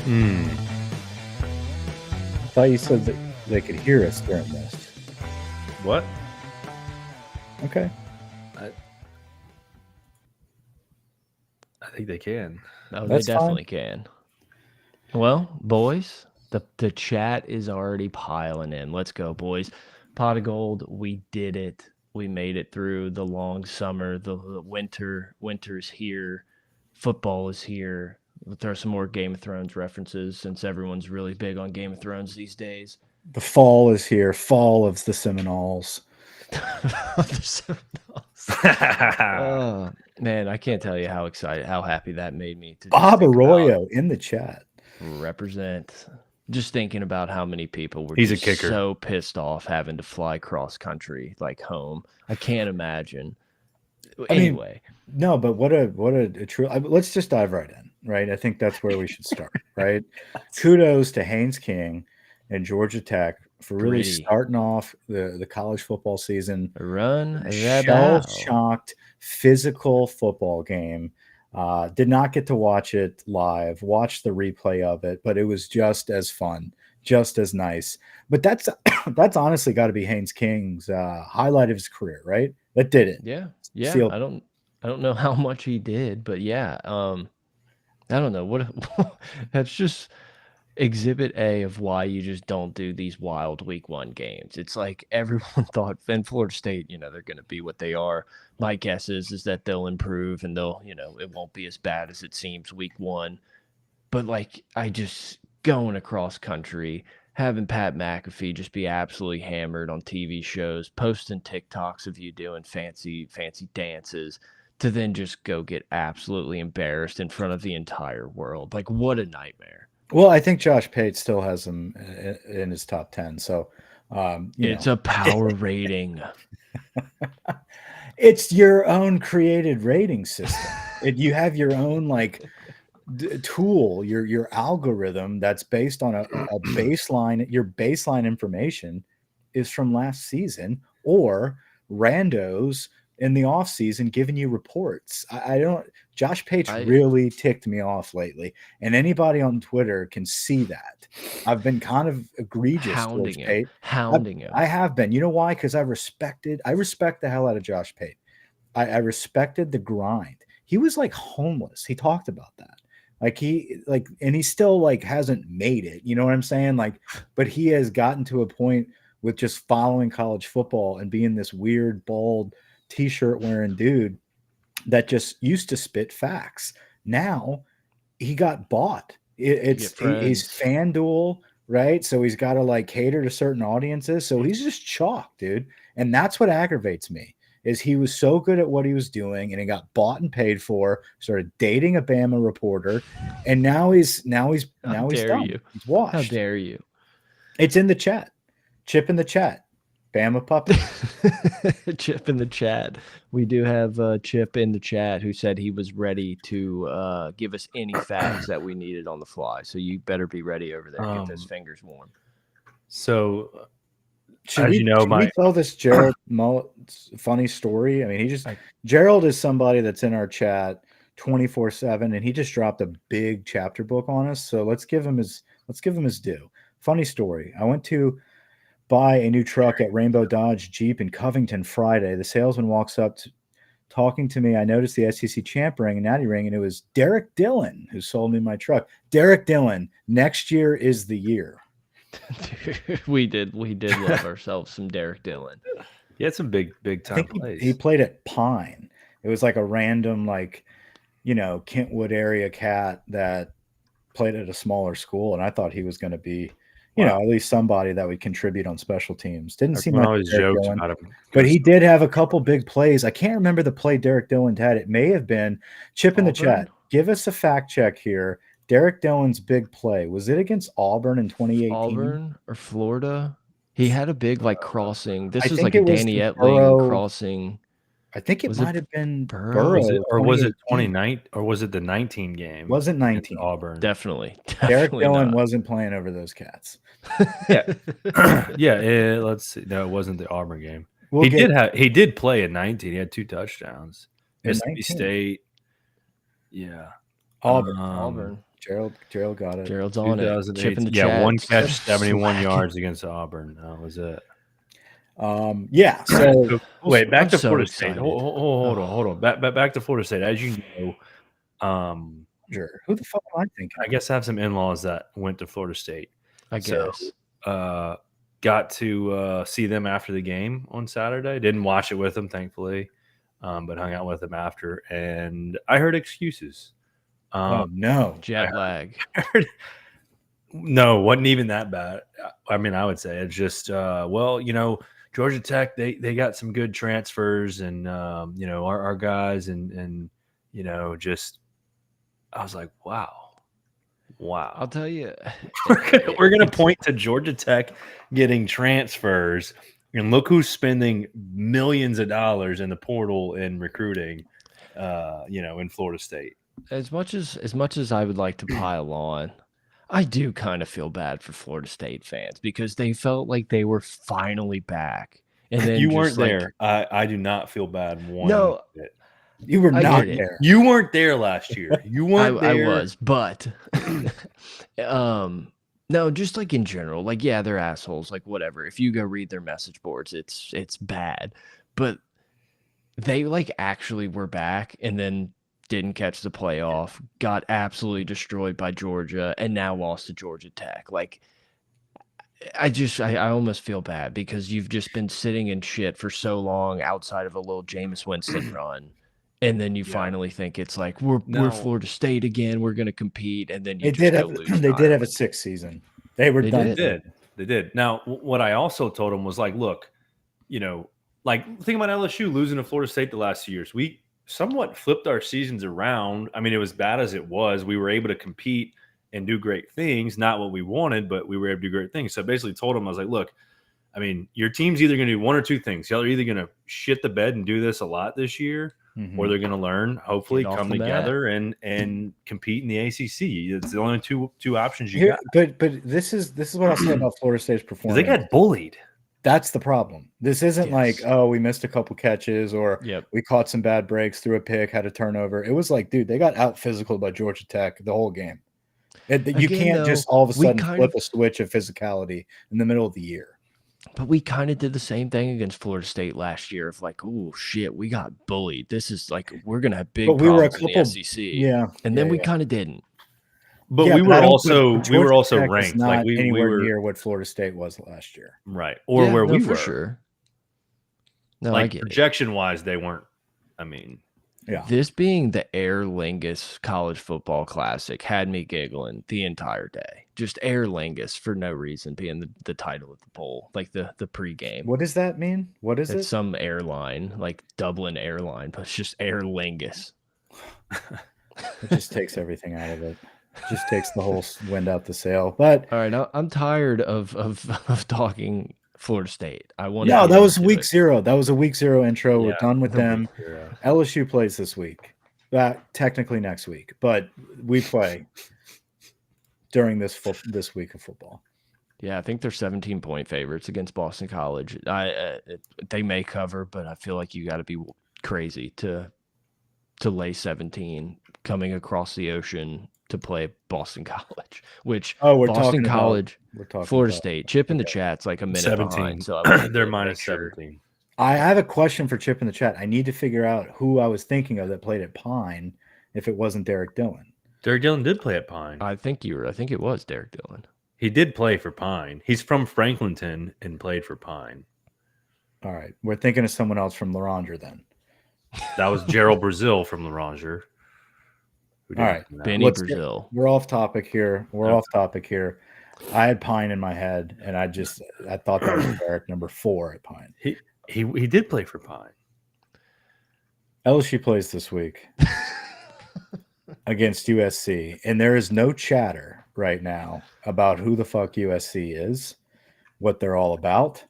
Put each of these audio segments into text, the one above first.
I thought you said that they could hear us during this. What? Okay. I think they can. Oh, That's they definitely can. Well, boys, the chat is already piling in. Let's go, boys. Pot of gold, we did it. We made it through the long summer. The winter. Winter's here. Football is here. We'll throw some more Game of Thrones references since everyone's really big on Game of Thrones these days. The fall is here. Fall of the Seminoles. Oh, man, I can't tell you how excited, how happy that made me. To Bob Arroyo in the chat. Represent. Just thinking about how many people were He's a kicker. so pissed off having to fly cross country like home. I can't imagine. Anyway, no, but what a true. Let's just dive right in. Right, I think that's where we should start. Right, kudos to Haynes King and Georgia Tech for really starting off the college football season. Shell-shocked, physical football game. Did not get to watch it live, watched the replay of it, but it was just as fun, just as nice. But that's honestly got to be Haynes King's highlight of his career, right? That did it. Yeah. I don't know how much he did, but yeah. I don't know what. That's just exhibit A of why you just don't do these wild week 1 games. It's like everyone thought in Florida State, they're going to be what they are. My guess is that they'll improve and they'll, it won't be as bad as it seems week 1. But like, I just going across country, having Pat McAfee just be absolutely hammered on TV shows, posting TikToks of you doing fancy dances, to then just go get absolutely embarrassed in front of the entire world. Like, what a nightmare. Well, I think Josh Pate still has him in his top 10. So it's a power rating. It's your own created rating system. You have your own tool, your algorithm that's based on a baseline. Your baseline information is from last season or randos in the off season giving you reports. Josh Pate really ticked me off lately, and anybody on Twitter can see that. I've been kind of egregious hounding him. I have been. You know why? Because I respect the hell out of Josh Pate. I respected the grind. He was like homeless. He talked about that. And he still hasn't made it. You know what I'm saying? But he has gotten to a point with just following college football and being this weird, bald, t-shirt wearing dude that just used to spit facts. Now he got bought. He's FanDuel, right? So he's got to cater to certain audiences. So he's just chalk, dude. And that's what aggravates me is he was so good at what he was doing and he got bought and paid for, started dating a Bama reporter, and now he's done. He's washed. How dare you? It's in the chat. Chip in the chat. Bama puppy. Chip in the chat. We do have Chip in the chat who said he was ready to give us any facts that we needed on the fly. So you better be ready over there. Get those fingers warm. So, should we tell this Gerald funny story? I mean, Gerald is somebody that's in our chat 24/7, and he just dropped a big chapter book on us. So let's give him his due. Funny story. I went to buy a new truck at Rainbow Dodge Jeep in Covington Friday. The salesman walks up talking to me. I noticed the SEC champ ring and natty ring, and it was Derek Dillon who sold me my truck. Derek Dillon, next year is the year. Dude, we did love ourselves some Derek Dillon. He had some big time plays. He played at Pine. It was like a random Kentwood area cat that played at a smaller school, and I thought he was going to be at least somebody that would contribute on special teams. Didn't seem like always joked about him, but he did have a couple big plays. I can't remember the play Derek Dillon had. It may have been Chip in the chat. Give us a fact check here. Derek Dillon's big play, was it against Auburn in 2018? Auburn or Florida? He had a big crossing. This was like a Danny Etling crossing. I think it might have been Burrow. Was it 29 or was it the 19 game? Wasn't 19 Auburn? Definitely Derek Dillon wasn't playing over those cats. Yeah. Let's see. No, it wasn't the Auburn game. He did play at 19. He had 2 touchdowns. Mississippi State. Yeah. Auburn. Gerald got it. Gerald's on it. Chip in the 2008. Yeah, chat. one catch, 71 yards against Auburn. That was it. Yeah. So wait, back I'm to so Florida excited. State. Hold on. Back to Florida State. As you know, sure. Who the fuck am I thinking? I guess I have some in-laws that went to Florida State. I guess. Got to see them after the game on Saturday. Didn't watch it with them, thankfully, but hung out with them after. And I heard excuses. Oh no, jet lag. No, wasn't even that bad. I mean, I would say it's just well, you know, Georgia Tech, they got some good transfers, and you know, our guys, and you know, just I was like, wow. I'll tell you, we're gonna point to Georgia Tech getting transfers, and look who's spending millions of dollars in the portal in recruiting. You know, in Florida State. As much as I would like to pile on, I do kind of feel bad for Florida State fans because they felt like they were finally back. And then you weren't there. I do not feel bad one bit. You were not there. You weren't there last year. You weren't there. I was, but no, just like in general, like, yeah, they're assholes, like whatever. If you go read their message boards, it's bad. But they like actually were back and then didn't catch the playoff, got absolutely destroyed by Georgia, and now lost to Georgia Tech. Like, I almost feel bad because you've just been sitting in shit for so long outside of a little Jameis Winston run. And then you finally think it's like we're Florida State again. We're going to compete, and then you did have a 6th season. They were done. They did. Now, what I also told them was like, look, you know, like think about LSU losing to Florida State the last 2 years. We somewhat flipped our seasons around. I mean, it was bad as it was. We were able to compete and do great things. Not what we wanted, but we were able to do great things. So I basically told them, I was like, look, I mean, your team's either going to do one or two things. Y'all are either going to shit the bed and do this a lot this year, or they're going to learn, hopefully come together and compete in the ACC. It's the only two options you got. But this is what I'll say about Florida State's performance. They got bullied. That's the problem. This isn't like, oh, we missed a couple catches or we caught some bad breaks, threw a pick, had a turnover. It was like, dude, they got out physical by Georgia Tech the whole game. You can't just all of a sudden flip a switch of physicality in the middle of the year. But we kind of did the same thing against Florida State last year of like, oh, shit, we got bullied. This is like, we're going to have big problems in the SEC. Yeah. And then we kind of didn't. But we were also ranked. Not like we were near near what Florida State was last year. Right. Or where we were. For sure. No, like I get projection-wise, they weren't. I mean. Yeah. This being the Aer Lingus College Football Classic had me giggling the entire day. Just Aer Lingus for no reason being the title of the poll, like the pregame. What does that mean? What is it? It's some airline, like Dublin Airline, but it's just Aer Lingus. It just takes everything out of it. Just takes the whole wind out the sail. But all right, I'm tired of talking Florida State. I want. No, that was week 0. That was a week 0 intro. We're done with them. LSU plays this week. Technically next week, but we play during this week of football. Yeah, I think they're 17-point favorites against Boston College. They may cover, but I feel like you got to be crazy to lay 17 coming across the ocean to play Boston College, which Boston College, Florida State. Chip in the chat's like a minute 17. behind, so they're minus 17. I have a question for Chip in the chat. I need to figure out who I was thinking of that played at Pine if it wasn't Derek Dillon. Derek Dillon did play at Pine. I think it was Derek Dillon. He did play for Pine. He's from Franklinton and played for Pine. All right. We're thinking of someone else from Laranger then. That was Gerald Brazil from Laranger. All right. Benny Brazil. We're off topic here. I had Pine in my head, and I thought that was Derek, number 4 at Pine. He did play for Pine. LSU plays this week against USC, and there is no chatter right now about who the fuck USC is, what they're all about,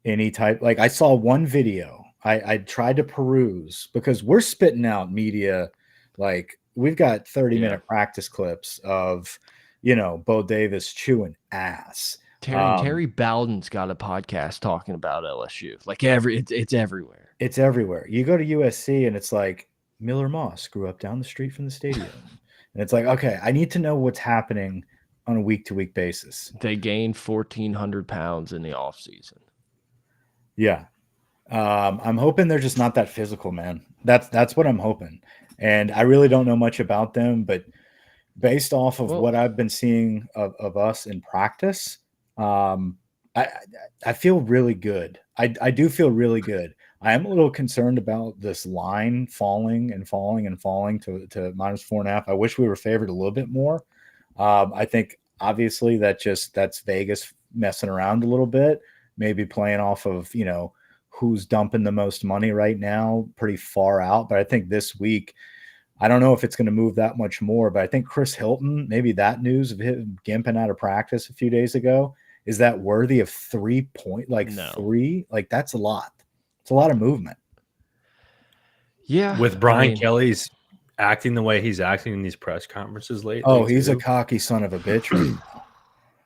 any type. Like, I saw one video. I tried to peruse because we're spitting out media. Like, we've got 30-minute practice clips of, Bo Davis chewing ass. Terry Bowden's got a podcast talking about LSU. Like it's everywhere. It's everywhere. You go to USC and it's like Miller Moss grew up down the street from the stadium. And it's like, okay, I need to know what's happening on a week-to-week basis. They gained 1,400 pounds in the offseason. Yeah. I'm hoping they're just not that physical, man. That's what I'm hoping. And I really don't know much about them, but based off of what I've been seeing of us in practice, I feel really good. I do feel really good. I am a little concerned about this line falling and falling and falling to -4.5. I wish we were favored a little bit more. I think obviously that's Vegas messing around a little bit, maybe playing off of, you know, who's dumping the most money right now, pretty far out. But I think this week, I don't know if it's going to move that much more, but I think Chris Hilton, maybe that news of him gimping out of practice a few days ago, is that worthy of 3 point? Like No. 3? Like that's a lot. It's a lot of movement. Yeah. With Brian Kelly's acting the way he's acting in these press conferences lately. Oh, he's a cocky son of a bitch right now.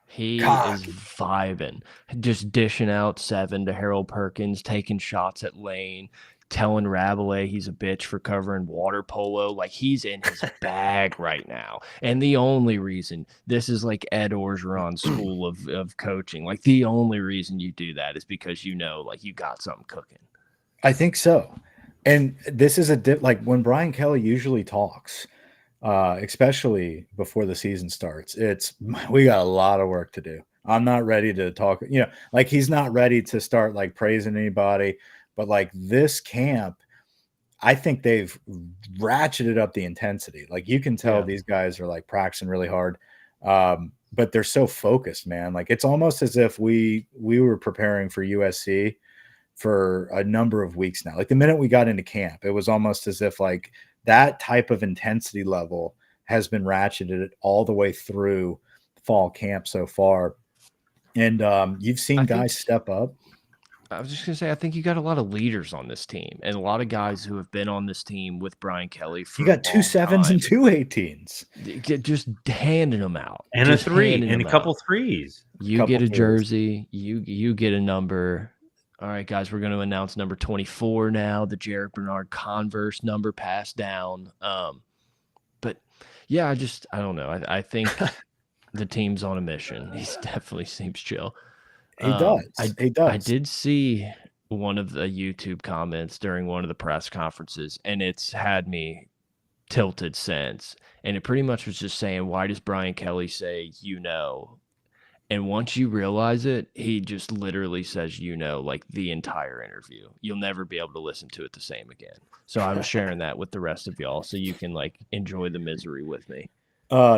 He is vibing, just dishing out 7 to Harold Perkins, taking shots at Lane, telling Rabelais he's a bitch for covering water polo. Like, he's in his bag right now. And the only reason, this is like Ed Orgeron school of coaching, like the only reason you do that is because you know, like, you got something cooking. I think so. And this is like when Brian Kelly usually talks, especially before the season starts, we got a lot of work to do. I'm not ready to talk, you know, like he's not ready to start like praising anybody, but like this camp, I think they've ratcheted up the intensity. Like you can tell these guys are like practicing really hard, but they're so focused, man. Like it's almost as if we were preparing for USC for a number of weeks now. Like the minute we got into camp, it was almost as if like that type of intensity level has been ratcheted all the way through fall camp so far. And you've seen guys step up. I was just going to say, I think you got a lot of leaders on this team and a lot of guys who have been on this team with Brian Kelly for you got 2 7s and 2 18s. Just handing them out. And just a 3 and a couple threes. You get a jersey. You get a number. All right, guys, we're going to announce number 24 now, the Jarek Bernard Converse number passed down. But, yeah, I don't know. I think the team's on a mission. He definitely seems chill. He does. He does. I did see one of the YouTube comments during one of the press conferences, and it's had me tilted since. And it pretty much was just saying, why does Brian Kelly say, you know? And once you realize it, he just literally says, you know, like the entire interview. You'll never be able to listen to it the same again. So I'm sharing that with the rest of y'all so you can like enjoy the misery with me.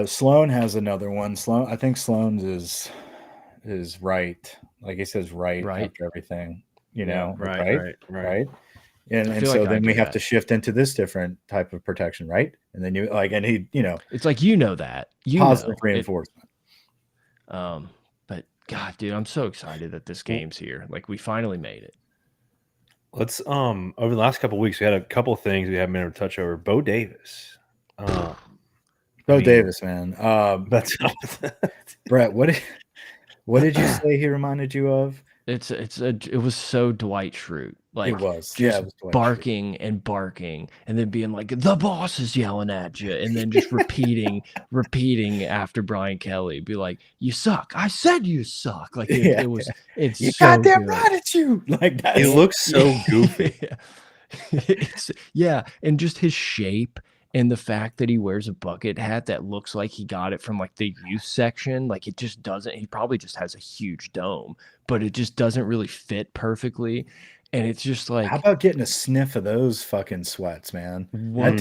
Sloan has another one. I think Sloan's is right. Like he says, right after everything, you know, right. And so then we have to shift into this different type of protection, right? And then you like, and he, you know, it's like, you know, that positive reinforcement. But God, dude, I'm so excited that this game's here. Like we finally made it. Let's over the last couple of weeks, we had a couple of things we haven't been able to touch over. Bo Davis. Davis, man. That's Brett, what did you say he reminded you of? It was so Dwight Schrute. Like it was, it was barking and barking, and then being like, "The boss is yelling at you," and then just repeating after Brian Kelly, be like, "You suck! I said you suck!" Like it's you so goddamn good. right at you. Like that. It looks so goofy. And just his shape. And the fact that he wears a bucket hat that looks like he got it from like the youth section, like it just doesn't, he probably just has a huge dome, but it just doesn't really fit perfectly. And it's just like, how about getting a sniff of those fucking sweats, man? What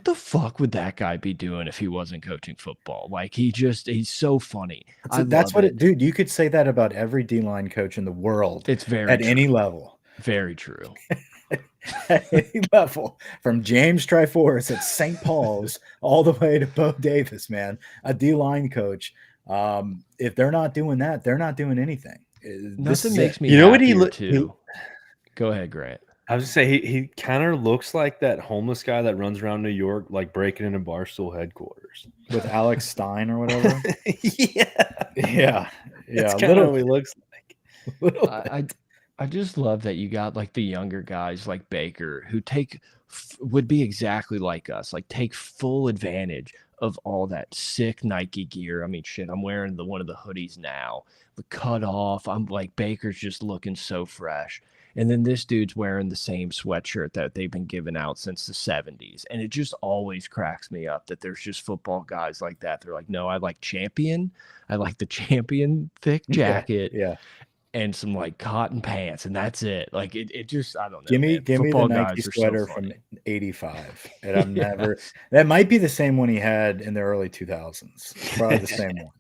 the fuck would that guy be doing if he wasn't coaching football? Like he's so funny. That's what dude, you could say that about every D-line coach in the world. It's very at true. Any level. Very true. At any level, from James Triforis at St. Paul's all the way to Bo Davis, man, a D-line coach. If they're not doing that, they're not doing anything. Nothing makes me. You know what he too. Go ahead, Grant. I was gonna say he kind of looks like that homeless guy that runs around New York, like breaking into Barstool headquarters with Alex Stein or whatever. yeah. That's kind of what he looks like. I just love that you got like the younger guys like Baker who take would be exactly like us, like take full advantage of all that sick Nike gear. I mean, shit, I'm wearing one of the hoodies now, the cut off. I'm like, Baker's just looking so fresh. And then this dude's wearing the same sweatshirt that they've been giving out since the 70s. And it just always cracks me up that there's just football guys like that. They're like, no, I like Champion. I like the Champion thick jacket. Yeah. And some like cotton pants, and that's it. Like it just, I don't know. Give me the Football Nike guys are sweater so from funny. '85, and I'm never. That might be the same one he had in the early 2000s. Probably the same one.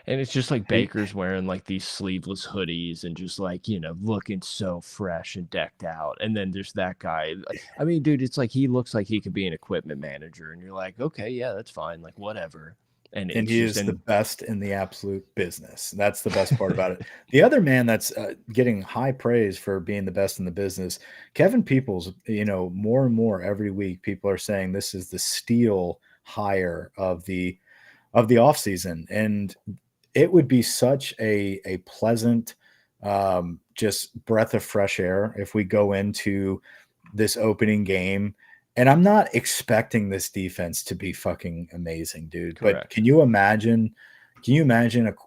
And it's just like Baker's wearing like these sleeveless hoodies and just like, looking so fresh and decked out. And then there's that guy. I mean, dude, it's like he looks like he could be an equipment manager, and you're like, okay, yeah, that's fine, like whatever. And he is the best in the absolute business. That's the best part about it. The other man that's getting high praise for being the best in the business, Kevin Peoples, more and more every week, people are saying this is the steal hire of the offseason. And it would be such a pleasant, just breath of fresh air if we go into this opening game. And I'm not expecting this defense to be fucking amazing, dude. Correct. But can you imagine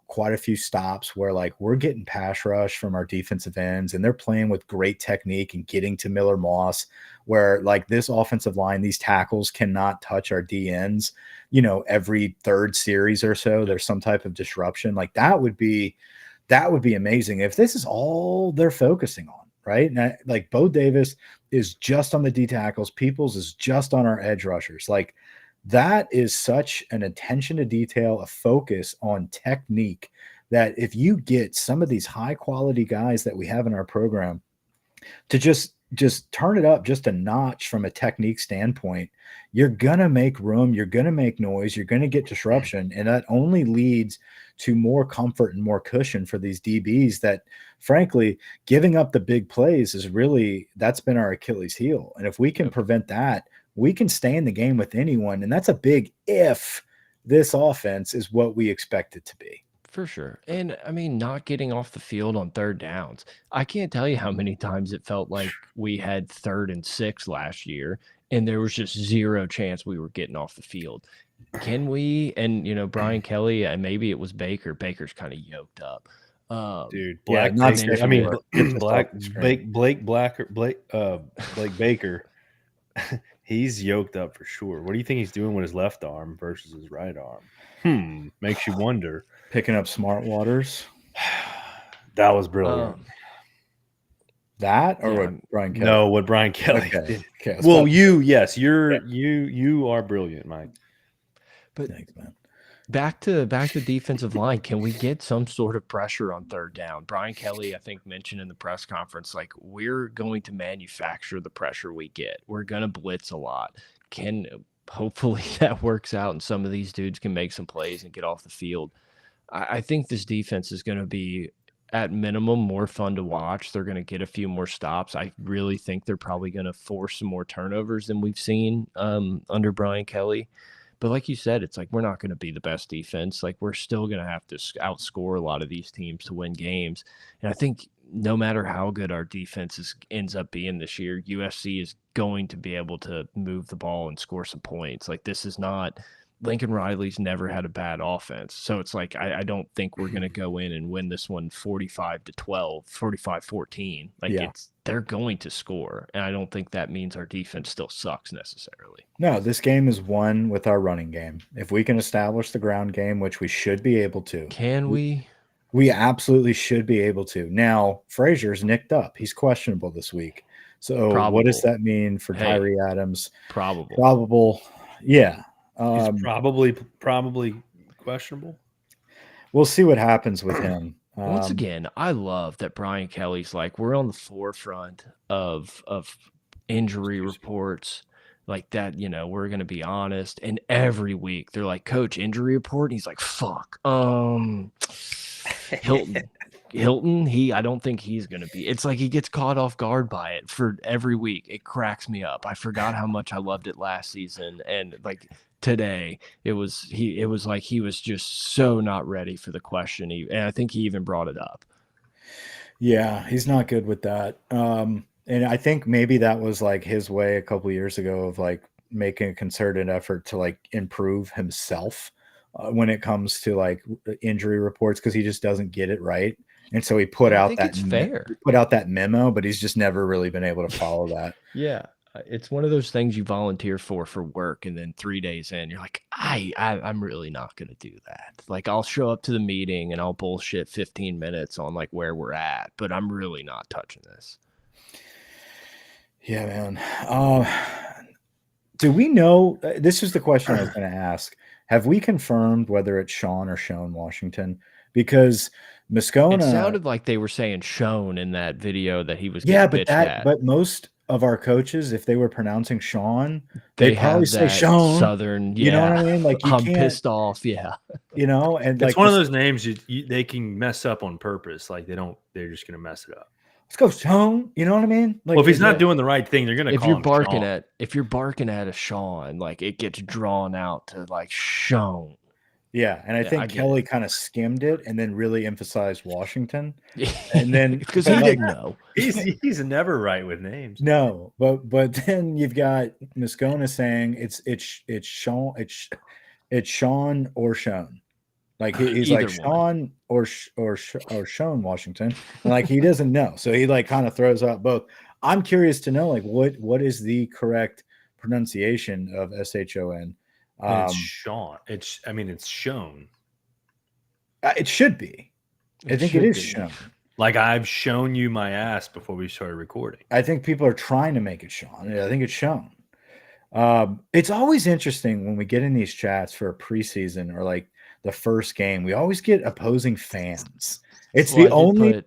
quite a few stops where like we're getting pass rush from our defensive ends and they're playing with great technique and getting to Miller Moss, where like this offensive line, these tackles cannot touch our DNs, every third series or so, there's some type of disruption. Like that would be amazing if this is all they're focusing on. Right. And like Bo Davis is just on the D tackles. Peoples is just on our edge rushers. Like that is such an attention to detail, a focus on technique that if you get some of these high quality guys that we have in our program to just turn it up just a notch from a technique standpoint, you're going to make room. You're going to make noise. You're going to get disruption. And that only leads to more comfort and more cushion for these DBs that, frankly, giving up the big plays is really, that's been our Achilles heel. And if we can prevent that, we can stay in the game with anyone. And that's a big if this offense is what we expect it to be. For sure. And I mean, not getting off the field on third downs. I can't tell you how many times it felt like we had 3rd and 6 last year, and there was just zero chance we were getting off the field. Can we? And, Brian Kelly, and maybe it was Baker. Baker's kind of yoked up. Dude, Blake Baker. He's yoked up for sure. What do you think he's doing with his left arm versus his right arm? Makes you wonder. Picking up smart waters. That was brilliant. That or what Brian Kelly? No, what Brian Kelly did. Okay, well, you are brilliant, Mike. But thanks, man. Back to defensive line. Can we get some sort of pressure on third down? Brian Kelly, I think, mentioned in the press conference, like, we're going to manufacture the pressure we get. We're going to blitz a lot. Hopefully that works out and some of these dudes can make some plays and get off the field. I think this defense is going to be, at minimum, more fun to watch. They're going to get a few more stops. I really think they're probably going to force some more turnovers than we've seen under Brian Kelly. But like you said, it's like we're not going to be the best defense. Like we're still going to have to outscore a lot of these teams to win games. And I think no matter how good our defense ends up being this year, USC is going to be able to move the ball and score some points. Like this is not – Lincoln Riley's never had a bad offense. So it's like I don't think we're going to go in and win this one 45-12, 45-14. Like they're going to score. And I don't think that means our defense still sucks necessarily. No, this game is won with our running game. If we can establish the ground game, which we should be able to. Can we? We absolutely should be able to. Now, Frazier's nicked up. He's questionable this week. So what does that mean for Tyree Adams? Probable. Yeah. He's probably questionable. We'll see what happens with him. Once again, I love that Brian Kelly's like, we're on the forefront of injury reports like that. We're going to be honest. And every week they're like, Coach, injury report. And he's like, fuck. Hilton, I don't think he's going to be. It's like he gets caught off guard by it for every week. It cracks me up. I forgot how much I loved it last season. And like today, it was like he was just so not ready for the question. And I think he even brought it up. Yeah, he's not good with that. And I think maybe that was like his way a couple of years ago of like making a concerted effort to like improve himself when it comes to like injury reports, because he just doesn't get it right. And so he put I out think that it's fair. put out that memo, but he's just never really been able to follow that. Yeah. It's one of those things you volunteer for work, and then 3 days in, you're like, I'm really not going to do that. Like, I'll show up to the meeting and I'll bullshit 15 minutes on like where we're at, but I'm really not touching this. Yeah, man. Do we know? This is the question I was going to ask. Have we confirmed whether it's Sean or Shone Washington? Because Moscona, it sounded like they were saying Shone in that video that he was yeah, getting but bitched at. but most of our coaches, if they were pronouncing Sean, They they'd probably have say that Shone. Southern, You know what I mean? Like, you I'm can't, pissed off. Yeah. you know, and It's like one of those names they can mess up on purpose. Like they're just gonna mess it up. let's go Shone. You know what I mean? Like, Well, if he's not doing the right thing, they're gonna if call you're him barking Sean. if you're barking at a Sean, like it gets drawn out to like Shone. Yeah, and I think Kelly kind of skimmed it and then really emphasized Washington, and then because he didn't know. He's never right with names. No, but then you've got Moscona saying it's Sean, it's Sean or Shone. Like he's like Sean or Shone Washington, and like he doesn't know, so he like kind of throws out both. I'm curious to know like what is the correct pronunciation of SHON. It's Sean. It's shown. It should be. I think it is shown. Like I've shown you my ass before we started recording. I think people are trying to make it Sean. I think it's shown. It's always interesting when we get in these chats for a preseason or like the first game. We always get opposing fans. It's the only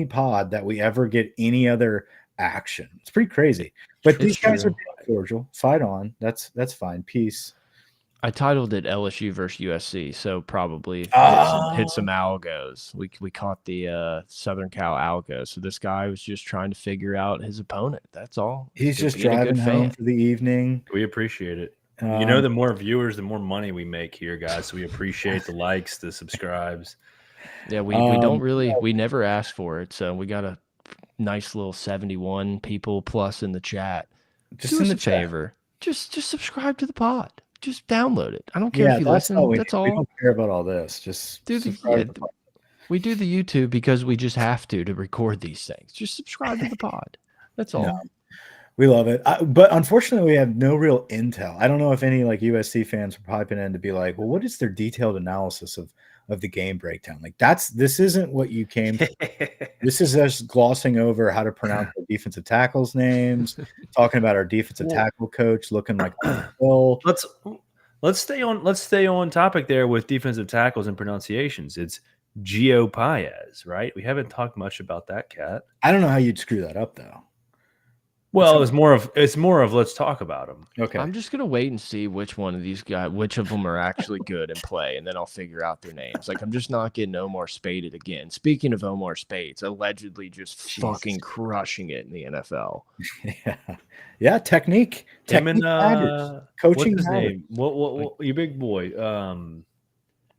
pod that we ever get any other action. It's pretty crazy. But these guys are being cordial. Fight on. That's fine. Peace. I titled it LSU versus USC, so probably hit some algos. We caught the Southern Cal algo. So this guy was just trying to figure out his opponent. That's all. He's just driving home for the evening. We appreciate it. The more viewers, the more money we make here, guys. So we appreciate the likes, the subscribes. Yeah, we don't really, we never asked for it. So we got a nice little 71 people plus in the chat. Just do us a favor. Just subscribe to the pod. Just download it. I don't care if you listen. That's all. We don't care about all this. Just we do the YouTube because we just have to record these things. Just subscribe to the pod. That's all. No, we love it. But unfortunately, we have no real intel. I don't know if any like USC fans are piping in to be like, well, what is their detailed analysis of the game breakdown? Like this isn't what you came to. This is us glossing over how to pronounce the defensive tackles' names, talking about our defensive tackle coach looking like Phil. Let's stay on topic there with defensive tackles and pronunciations. It's Gio Paez, right? We haven't talked much about that cat. I don't know how you'd screw that up though. Well, it's more of let's talk about them. Okay. I'm just gonna wait and see which one of these guys, which of them are actually good and play, and then I'll figure out their names. Like I'm just not getting Omar Spaded again. Speaking of Omar Spades, allegedly just fucking crushing it in the NFL. Yeah, technique. Him and coaching. What's his name? What your big boy?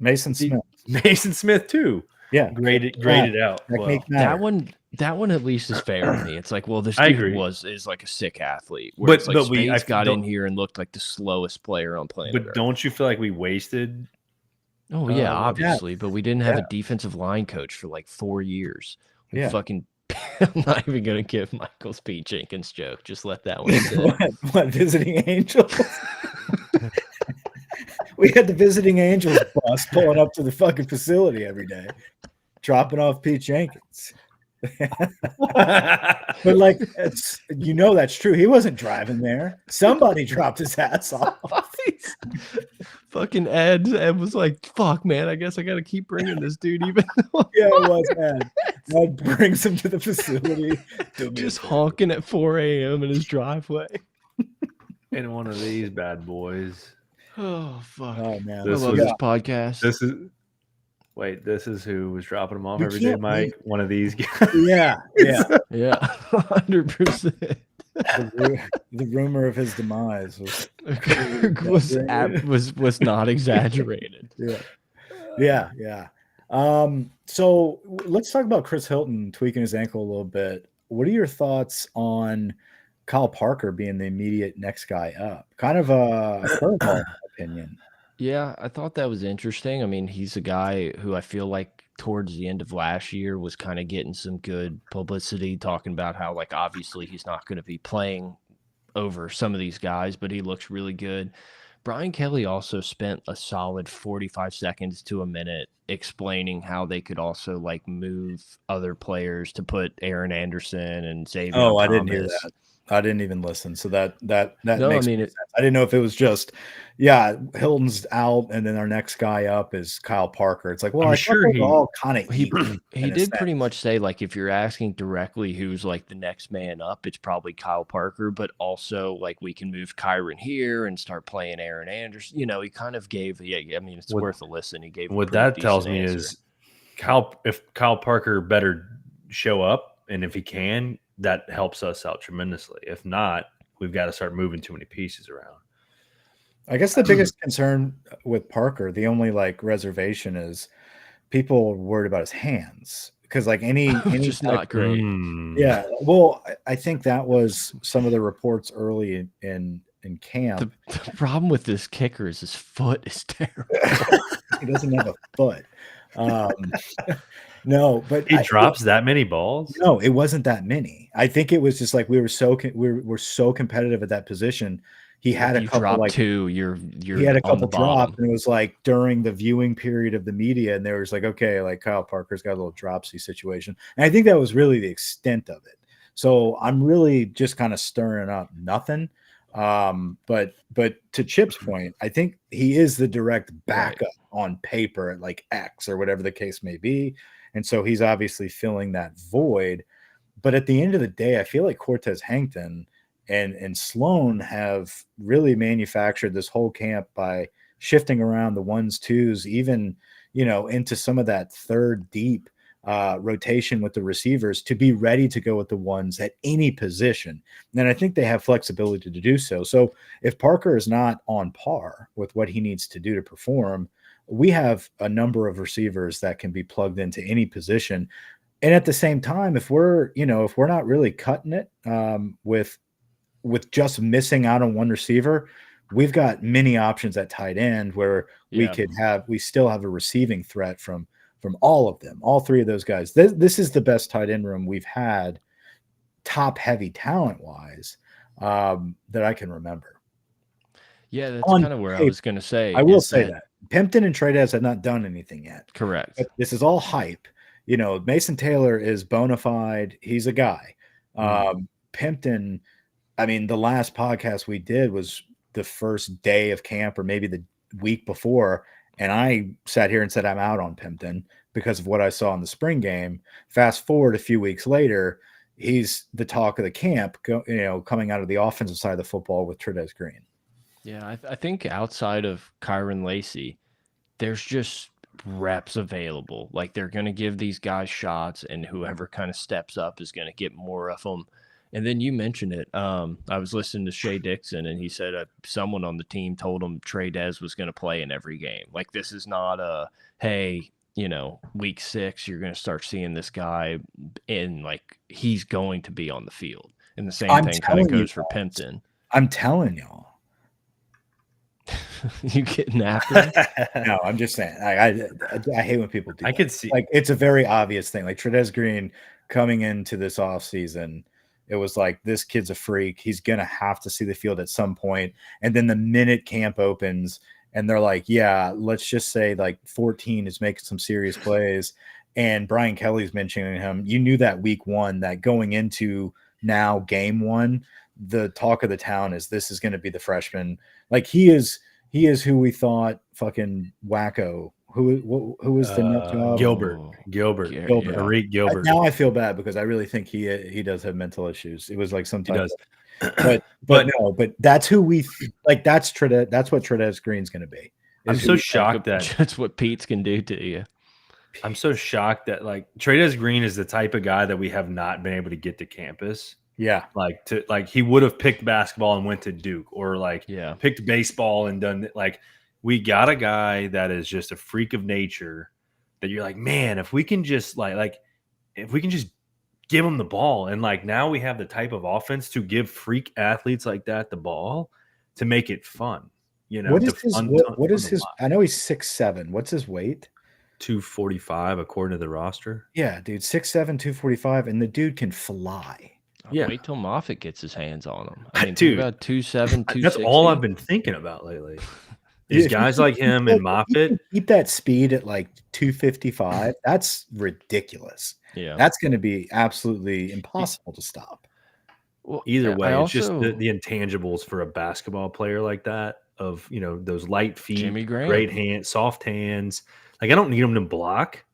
Mason Smith. Mason Smith too. Yeah, graded out. Well, that one at least is fair to me. It's like, well, this dude is like a sick athlete. Whereas but we got in here and looked like the slowest player on planet Earth. But don't you feel like we wasted? Oh yeah, obviously. But we didn't have a defensive line coach for like 4 years. Fucking. I'm not even gonna give Michael's Pete Jenkins joke. Just let that one sit. what visiting angels? We had the visiting angels bus pulling up to the fucking facility every day, dropping off Pete Jenkins. But like, that's true. He wasn't driving there. Somebody dropped his ass off. Fucking Ed was like, "Fuck, man, I guess I got to keep bringing this dude." Even yeah, it was Ed. Ed brings him to the facility, just honking at 4 a.m. in his driveway. In one of these bad boys. Oh fuck! Oh man, I love this podcast. This is who was dropping them off every day, Mike. One of these guys. Yeah, 100%. The rumor of his demise was not exaggerated. Yeah. So let's talk about Chris Hilton tweaking his ankle a little bit. what are your thoughts on Kyle Parker being the immediate next guy up? Kind of a curveball opinion. Yeah, I thought that was interesting. I mean, he's a guy who I feel like towards the end of last year was kind of getting some good publicity, talking about how, like, obviously he's not going to be playing over some of these guys, but he looks really good. Brian Kelly also spent a solid 45 seconds to a minute explaining how they could also like move other players to put Aaron Anderson and Xavier I didn't hear Thomas. that. I didn't even listen. So that No, makes I mean, more sense. I didn't know if it was just, Hilton's out and then our next guy up is Kyle Parker. It's like, well, I'm I sure thought those all kind of he equal. he did pretty much say, like, if you're asking directly who's like the next man up, it's probably Kyle Parker, but also like we can move Kyron here and start playing Aaron Anderson. You know, he kind of gave, I mean, it's worth a listen. He gave what a pretty that tells decent me answer. is if Kyle Parker better show up, and if he can, that helps us out tremendously. If not, we've got to start moving too many pieces around. I guess the biggest concern with Parker, the only like reservation is people are worried about his hands because like any Just not great. Yeah, well, I think that was some of the reports early in camp. The problem with this kicker is his foot is terrible. He doesn't have a foot. No, but he drops that many balls. No, it wasn't that many. I think it was just like we're so competitive at that position. He had a couple like two. He had a couple drops, and it was like during the viewing period of the media, and there was like, okay, like Kyle Parker's got a little dropsy situation, and I think that was really the extent of it. So I'm really just kind of stirring up nothing. But to Chip's point, I think he is the direct backup on paper at like X or whatever the case may be. And so he's obviously filling that void. But at the end of the day, I feel like Cortez Hankton and Sloan have really manufactured this whole camp by shifting around the ones, twos, even, into some of that third deep rotation with the receivers to be ready to go with the ones at any position. And I think they have flexibility to do so. So if Parker is not on par with what he needs to do to perform, we have a number of receivers that can be plugged into any position. And at the same time, if we're not really cutting it with just missing out on one receiver, we've got many options at tight end where we still have a receiving threat from all of them, all three of those guys. This is the best tight end room we've had, top heavy talent wise, that I can remember. Yeah, that's kind of where I was going to say. I will say that Pimpton and Trey Dez have not done anything yet. Correct. But this is all hype. Mason Taylor is bona fide. He's a guy. Pimpton, I mean, the last podcast we did was the first day of camp or maybe the week before. And I sat here and said, I'm out on Pimpton because of what I saw in the spring game. Fast forward a few weeks later, he's the talk of the camp, coming out of the offensive side of the football with Trudez Green. Yeah, I think outside of Kyron Lacey, there's just reps available. Like, they're going to give these guys shots, and whoever kind of steps up is going to get more of them. And then you mentioned it. I was listening to Shea Dixon, and he said someone on the team told him Trey Dez was going to play in every game. Like, this is not hey, week 6, you're going to start seeing this guy in, like, he's going to be on the field. And the same thing kind of goes for Pimpton. I'm telling y'all. You getting after him? No, I'm just saying. I hate when people do. I could see, like, it's a very obvious thing. Like Trudez Green coming into this offseason, it was like, this kid's a freak. He's gonna have to see the field at some point. And then the minute camp opens, and they're like, yeah, let's just say like 14 is making some serious plays, and Brian Kelly's mentioning him. You knew that week 1, that going into now game 1, the talk of the town is this is going to be the freshman. Like, he is who we thought fucking wacko. Who was the nut job? Gilbert. Tariq Gilbert. Now I feel bad because I really think he does have mental issues. It was like sometimes, but that's who we like. That's what Trudez Green's going to be. I'm so shocked that's what Pete's can do to you. I'm so shocked that like Trudez Green is the type of guy that we have not been able to get to campus. Yeah, like he would have picked basketball and went to Duke, or picked baseball and done it. Like, we got a guy that is just a freak of nature that you're like, man, if we can just if we can just give them the ball. And like now we have the type of offense to give freak athletes like that the ball to make it fun. You know, What to is his fun, what fun is to his? watch. I know he's 6'7". What's his weight? 245 according to the roster. Yeah, dude, 6'7", 245, and the dude can fly. Yeah. Wait till Moffitt gets his hands on him. I mean, think Dude, about 2'7", that's all I've 260. been thinking about lately. Yeah, Is guys like him and Moffitt. keep that speed at like 255, that's ridiculous. Yeah. That's going to be absolutely impossible to stop. Well, Either I way, it's just also the intangibles for a basketball player like that of, you know, those light feet, Jimmy Graham. great hands, soft hands. Like I don't need them to block,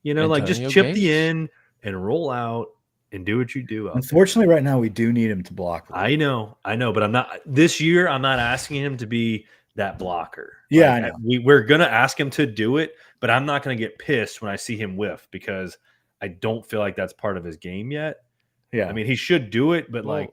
you know, like just Antonio chip the Gates. end and roll out and do what you do out Unfortunately, there. right now we do need him to block. I know, but I'm not this year. I'm not asking him to be that blocker. Yeah, Like, I know. we're gonna ask him to do it, but I'm not gonna get pissed when I see him whiff because I don't feel like that's part of his game yet. Yeah, I mean, he should do it, but Well,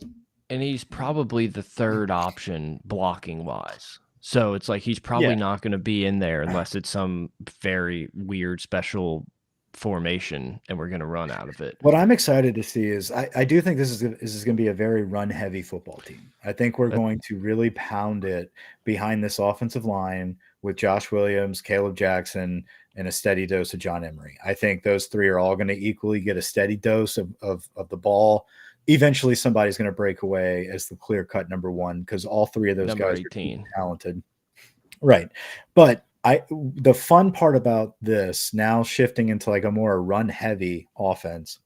and he's probably the third option blocking wise. So it's like he's probably not going to be in there unless it's some very weird special formation and we're going to run out of it. what I'm excited to see is I do think this is going to be a very run heavy football team. I think we're going to really pound it behind this offensive line with Josh Williams, Caleb Jackson, and a steady dose of John Emery. I think those three are all going to equally get a steady dose of the ball. Eventually, somebody's going to break away as the clear cut number one because all three of those Number guys 18. are talented. Right. But the fun part about this now shifting into like a more run heavy offense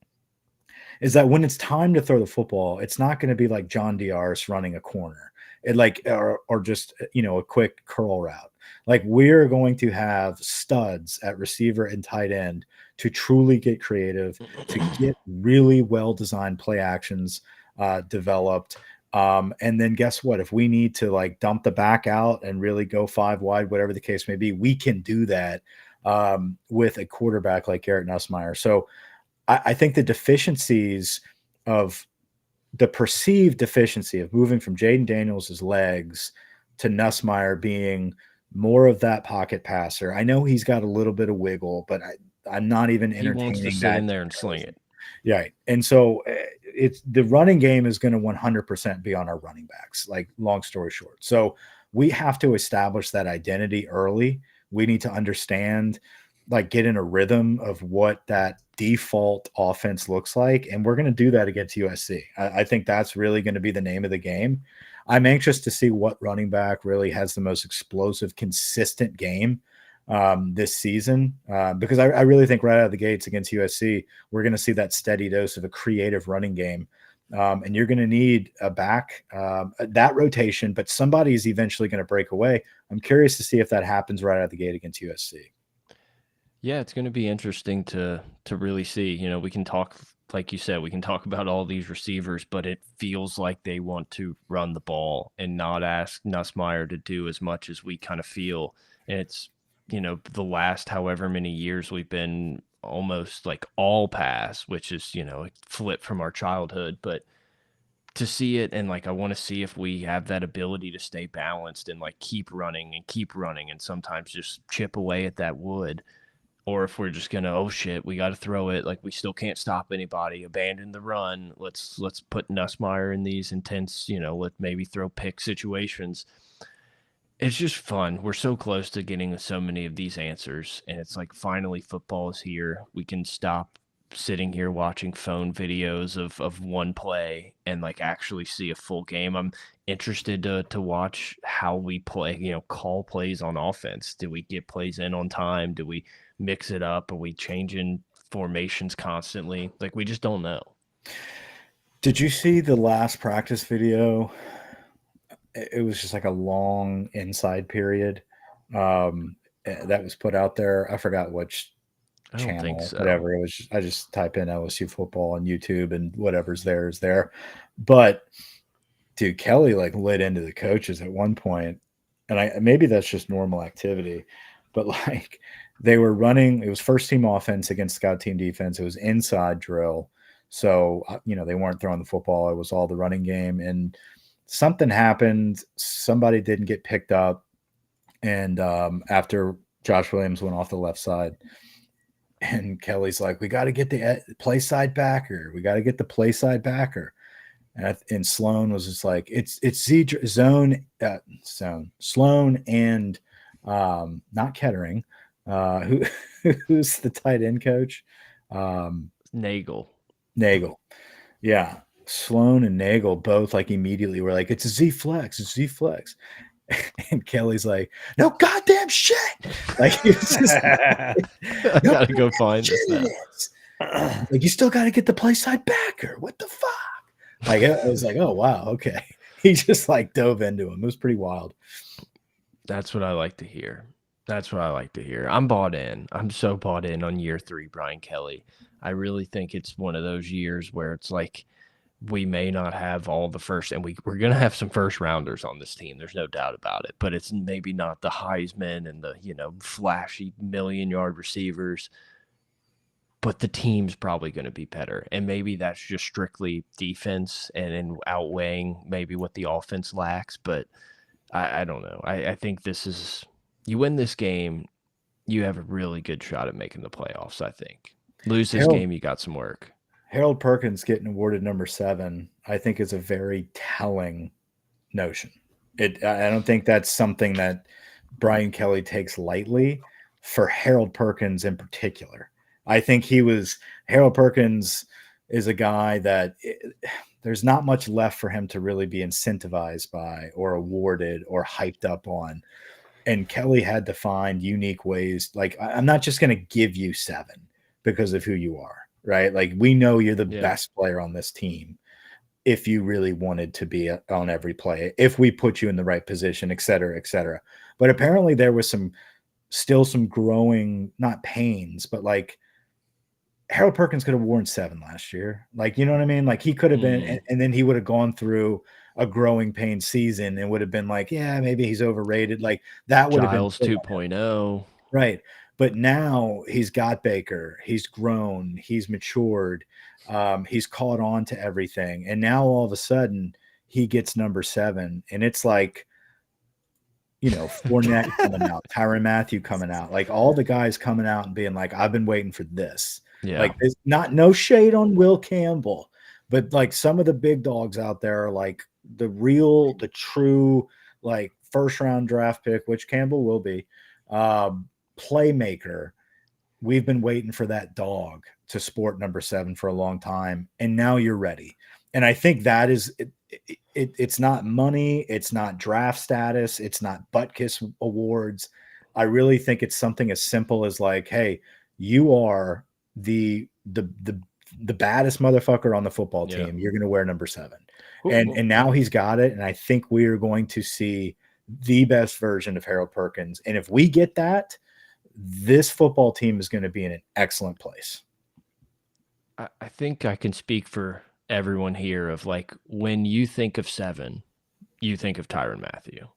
is that when it's time to throw the football, it's not going to be like John Diar's running a corner. It like or just a quick curl route. Like we're going to have studs at receiver and tight end to truly get creative, to get really well designed play actions developed. And then guess what? If we need to like dump the back out and really go 5 wide, whatever the case may be, we can do that with a quarterback like Garrett Nussmeier. So I think the deficiencies of the perceived deficiency of moving from Jaden Daniels' legs to Nussmeier being more of that pocket passer. I know he's got a little bit of wiggle, but I'm not even entertaining He wants to sit in there and sling it. Yeah. And so it's the running game is going to 100% be on our running backs, like long story short. So we have to establish that identity early. We need to understand, like get in a rhythm of what that default offense looks like. And we're going to do that against USC. I think that's really going to be the name of the game. I'm anxious to see what running back really has the most explosive, consistent game this season because I really think right out of the gates against USC, we're going to see that steady dose of a creative running game. And you're going to need a back that rotation, but somebody's eventually going to break away. I'm curious to see if that happens right out of the gate against USC. Yeah, it's going to be interesting to really see. You know, we can talk, like you said, we can talk about all these receivers, but it feels like they want to run the ball and not ask Nussmeier to do as much as we kind of feel. And it's, you know, the last however many years we've been almost like all pass, which is, you know, a flip from our childhood. But to see it and like I want to see if we have that ability to stay balanced and like keep running and sometimes just chip away at that wood. Or if we're just gonna, oh shit, we got to throw it. Like we still can't stop anybody. Abandon the run. Let's put Nussmeier in these intense, you know, let maybe throw pick situations. It's just fun. We're so close to getting so many of these answers, and it's like finally football is here. We can stop sitting here watching phone videos of one play and like actually see a full game. I'm interested to watch how we play, you know, call plays on offense. Do we get plays in on time? Do we mix it up? Are we changing formations constantly? Like we just don't know. Did you see the last practice video? It was just like a long inside period that was put out there. I forgot which I don't think channel, so. whatever. It was I just type in LSU football on YouTube and whatever's there is there. But dude, Kelly like lit into the coaches at one point, and maybe that's just normal activity, but like they were running. It was first team offense against scout team defense. It was inside drill, so you know they weren't throwing the football. It was all the running game, and something happened. Somebody didn't get picked up, and after Josh Williams went off the left side. And Kelly's like, we got to get the play side backer. We got to get the play side backer. And Sloan was just like, it's zone, Sloan and not Kettering. Who's the tight end coach? Nagel. Yeah. Sloan and Nagel both like immediately were like, it's a Z flex. It's Z flex. And Kelly's like, no goddamn shit. Like, he was just I gotta go find this now. like, you still got to get the play side backer. What the fuck? Like, I was like, oh wow, okay. He just like dove into him. It was pretty wild. That's what I like to hear. I'm bought in. I'm so bought in on year 3, Brian Kelly. I really think it's one of those years where it's like we may not have all the first, and we're going to have some first rounders on this team. There's no doubt about it, but it's maybe not the Heisman and the, flashy million-yard receivers, but the team's probably going to be better. And maybe that's just strictly defense and outweighing maybe what the offense lacks. But I don't know. I think this is, you win this game, you have a really good shot at making the playoffs, I think. Lose this game, you got some work. Harold Perkins getting awarded number 7, I think, is a very telling notion. I don't think that's something that Brian Kelly takes lightly, for Harold Perkins in particular. I think Harold Perkins is a guy that there's not much left for him to really be incentivized by or awarded or hyped up on. And Kelly had to find unique ways. Like, I'm not just going to give you 7 because of who you are, right? Like, we know you're the best player on this team if you really wanted to be on every play, if we put you in the right position, et cetera, et cetera. But apparently there was still some growing, not pains, but like, Harold Perkins could have worn 7 last year. Like, you know what I mean? Like, he could have been, and then he would have gone through a growing pain season and would have been like, yeah, maybe he's overrated. Like, that would Giles have been 2.0. Right. But now he's got Baker. He's grown. He's matured. He's caught on to everything. And now all of a sudden he gets number 7. And it's like, Fournette coming out, Tyrann Mathieu coming out, like all the guys coming out and being like, I've been waiting for this. Yeah. Like, there's no shade on Will Campbell, but like some of the big dogs out there are like the true, like, first round draft pick, which Campbell will be, playmaker. We've been waiting for that dog to sport number 7 for a long time. And now you're ready. And I think that is it's not money. It's not draft status. It's not butt kiss awards. I really think it's something as simple as like, hey, you are the baddest motherfucker on the football team. You're going to wear number 7. And now he's got it. And I think we are going to see the best version of Harold Perkins. And if we get that, this football team is going to be in an excellent place. I think I can speak for everyone here of like, when you think of 7, you think of Tyrann Mathieu,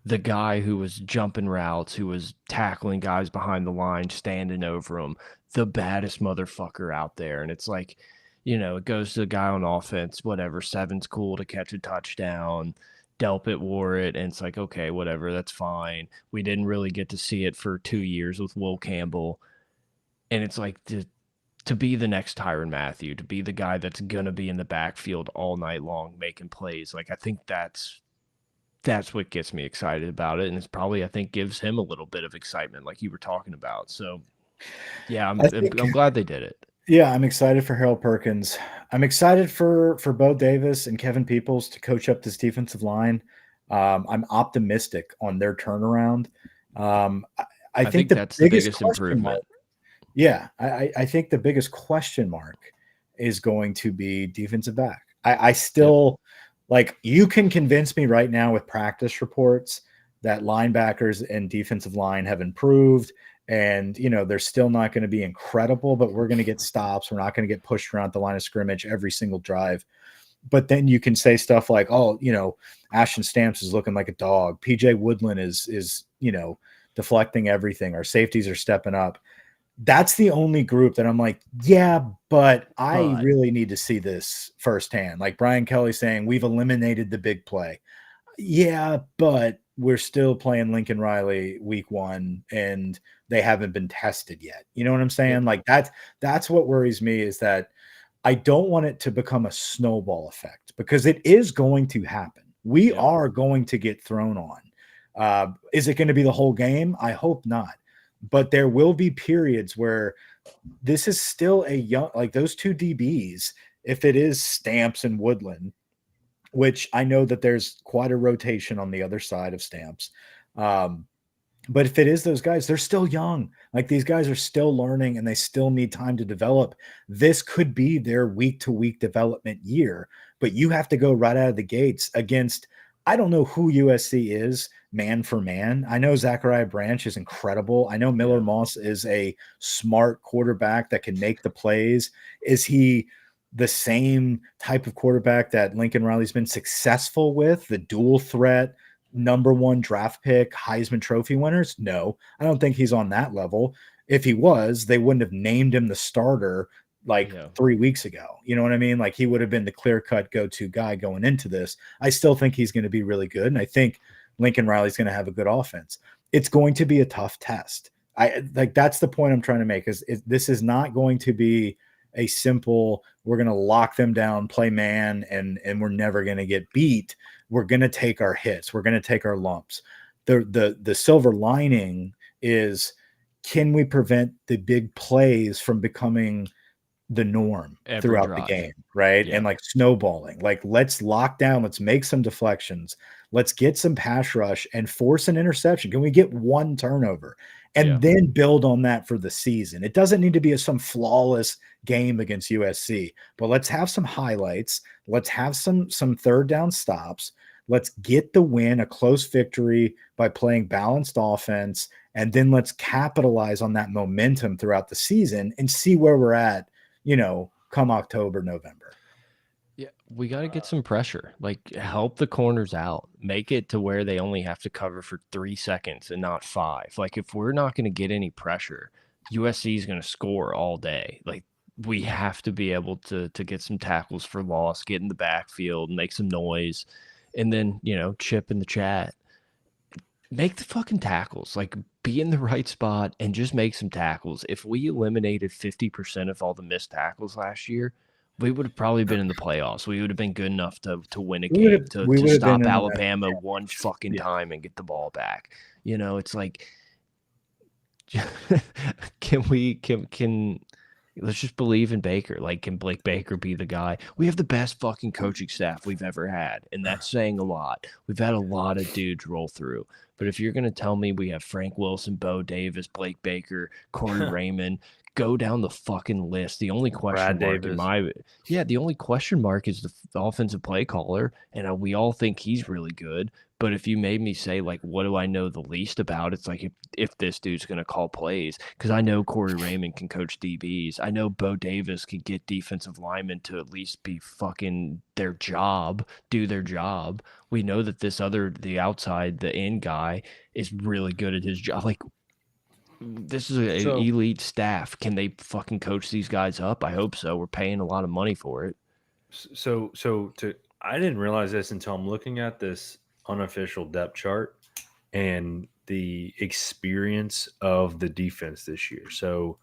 the guy who was jumping routes, who was tackling guys behind the line, standing over them, the baddest motherfucker out there. And it's like, it goes to the guy on offense, whatever, 7's cool to catch a touchdown. Delpit wore it, and it's like, okay, whatever, that's fine. We didn't really get to see it for 2 years with Will Campbell. And it's like, to be the next Tyrann Mathieu, to be the guy that's going to be in the backfield all night long making plays. Like, I think that's what gets me excited about it. And it's probably, I think, gives him a little bit of excitement like you were talking about. So, yeah, I'm glad they did it. Yeah, I'm excited for Harold Perkins. I'm excited for Bo Davis and Kevin Peoples to coach up this defensive line. I'm optimistic on their turnaround. I think that's the biggest improvement. Yeah, I think the biggest question mark is going to be defensive back. I still like, you can convince me right now with practice reports that linebackers and defensive line have improved, and they're still not going to be incredible, but we're going to get stops. We're not going to get pushed around the line of scrimmage every single drive. But then you can say stuff like, oh, Ashton Stamps is looking like a dog. PJ Woodland is deflecting everything. Our safeties are stepping up. That's the only group that I'm like, yeah, but I really need to see this firsthand. Like Brian Kelly saying, we've eliminated the big play. Yeah, but we're still playing Lincoln Riley week 1 and they haven't been tested yet. You know what I'm saying? Like that's what worries me, is that I don't want it to become a snowball effect, because it is going to happen. We are going to get thrown on. Is it going to be the whole game? I hope not. But there will be periods where this is still a young, like those two DBs, if it is Stamps and Woodland, which I know that there's quite a rotation on the other side of Stamps. But if it is those guys, they're still young. Like, these guys are still learning and they still need time to develop. This could be their week-to-week development year, but you have to go right out of the gates against, I don't know who USC is man for man. I know Zachariah Branch is incredible. I know Miller Moss is a smart quarterback that can make the plays. Is he the same type of quarterback that Lincoln Riley's been successful with, the dual threat, #1 draft pick, Heisman Trophy winners? No, I don't think he's on that level. If he was, they wouldn't have named him the starter like 3 weeks ago. You know what I mean? Like, he would have been the clear-cut go-to guy going into this. I still think he's going to be really good, and I think Lincoln Riley's going to have a good offense. It's going to be a tough test. That's the point I'm trying to make, is this is not going to be a simple, we're going to lock them down, play man, and we're never going to get beat. We're going to take our hits. We're going to take our lumps. The silver lining is, can we prevent the big plays from becoming the norm throughout the game, right? And like snowballing. Like, let's lock down, let's make some deflections, let's get some pass rush and force an interception. Can we get one turnover? And then build on that for the season. It doesn't need to be some flawless game against USC, but let's have some highlights. Let's have some third down stops. Let's get the win, a close victory by playing balanced offense, and then let's capitalize on that momentum throughout the season and see where we're at, come October, November. Yeah, we got to get some pressure. Like, help the corners out. Make it to where they only have to cover for 3 seconds and not 5. Like, if we're not going to get any pressure, USC is going to score all day. Like, we have to be able to get some tackles for loss, get in the backfield, make some noise, and then, Chip in the chat, make the fucking tackles. Like, be in the right spot and just make some tackles. If we eliminated 50% of all the missed tackles last year, we would have probably been in the playoffs. We would have been good enough to win a game, to stop Alabama one fucking time and get the ball back. It's like, can let's just believe in Baker. Like, can Blake Baker be the guy? We have the best fucking coaching staff we've ever had, and that's saying a lot. We've had a lot of dudes roll through. But if you're going to tell me we have Frank Wilson, Bo Davis, Blake Baker, Corey Raymond, go down the fucking list. The only question mark the only question mark is the offensive play caller, and we all think he's really good. But if you made me say, like, what do I know the least about? It's like, if this dude's going to call plays, because I know Corey Raymond can coach DBs. I know Bo Davis can get defensive linemen to at least be fucking do their job. We know that the outside, the end guy is really good at his job. Like, this is an elite staff. Can they fucking coach these guys up? I hope so. We're paying a lot of money for it. I didn't realize this until I'm looking at this unofficial depth chart and the experience of the defense this year. So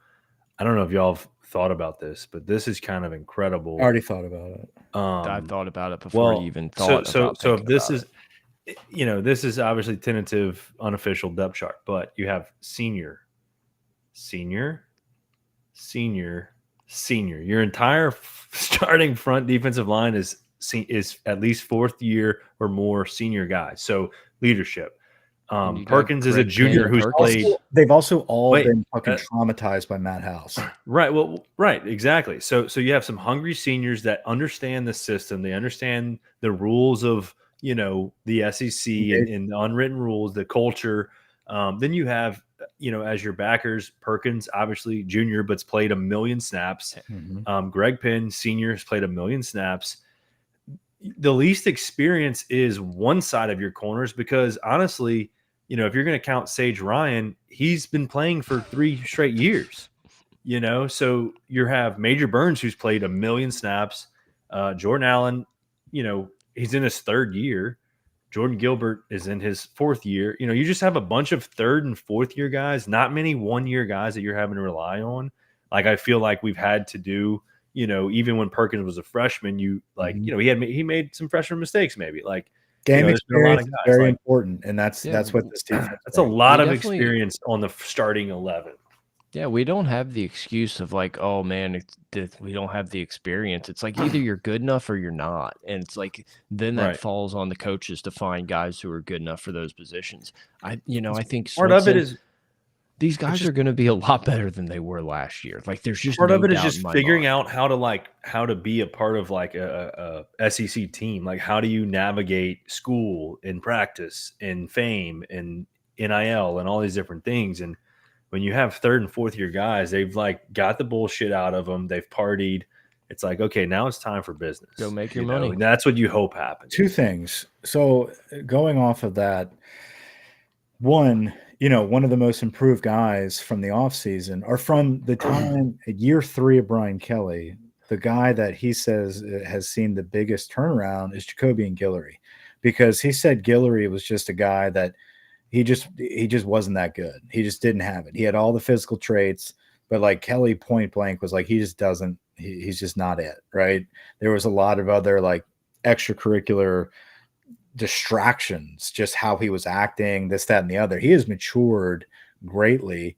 I don't know if y'all have thought about this, but this is kind of incredible. I already thought about it. I've thought about it before you even thought so if this is this is obviously tentative unofficial depth chart, but you have senior. Your entire starting front defensive line is at least 4th year or more senior guys. So leadership. Perkins is a junior who's played. They've also all been fucking traumatized by Matt House. Right. Well, right. Exactly. So you have some hungry seniors that understand the system. They understand the rules of, the SEC and the unwritten rules, the culture. Then you have, as your backers, Perkins, obviously junior, but's played 1 million snaps. Greg Penn, senior, has played 1 million snaps. The least experience is one side of your corners, because honestly, if you're going to count Sage Ryan, he's been playing for 3 straight years, so you have Major Burns, who's played 1 million snaps. Jordan Allen, he's in his 3rd year. Jordan Gilbert is in his 4th year. You know, you just have a bunch of 3rd and 4th year guys, not many 1-year guys that you're having to rely on. Like, I feel like we've had to do, you know, even when Perkins was a freshman, you like, you know, he made some freshman mistakes, maybe like Game there's been a lot experience of is guys very like important, and that's what this defense. that's a lot of definitely- experience on the starting 11. Yeah, we don't have the excuse of like, oh man, we don't have the experience. It's like either you're good enough or you're not, and it's like then that Right. falls on the coaches to find guys who are good enough for those positions. I think Part of it Swinson, is these guys are going to be a lot better than they were last year. Like, there's just part no of it is doubt just in my figuring mind. out how to be a part of like a SEC team. Like, how do you navigate school and practice and fame and NIL and all these different things? And when you have 3rd and 4th year guys, they've like got the bullshit out of them. They've partied. It's like, okay, now it's time for business. Go make your You know, money. and that's what you hope happens. 2 things. So going off of that, one, you know, one of the most improved guys from the offseason are from the time year 3 of Brian Kelly. The guy that he says has seen the biggest turnaround is Jacobian Guillory, because he said Guillory was just a guy that he just wasn't that good. He just didn't have it. He had all the physical traits, but like Kelly point blank was like, he just doesn't, he's just not it. Right. There was a lot of other like extracurricular distractions, just how he was acting, this, that, and the other. He has matured greatly.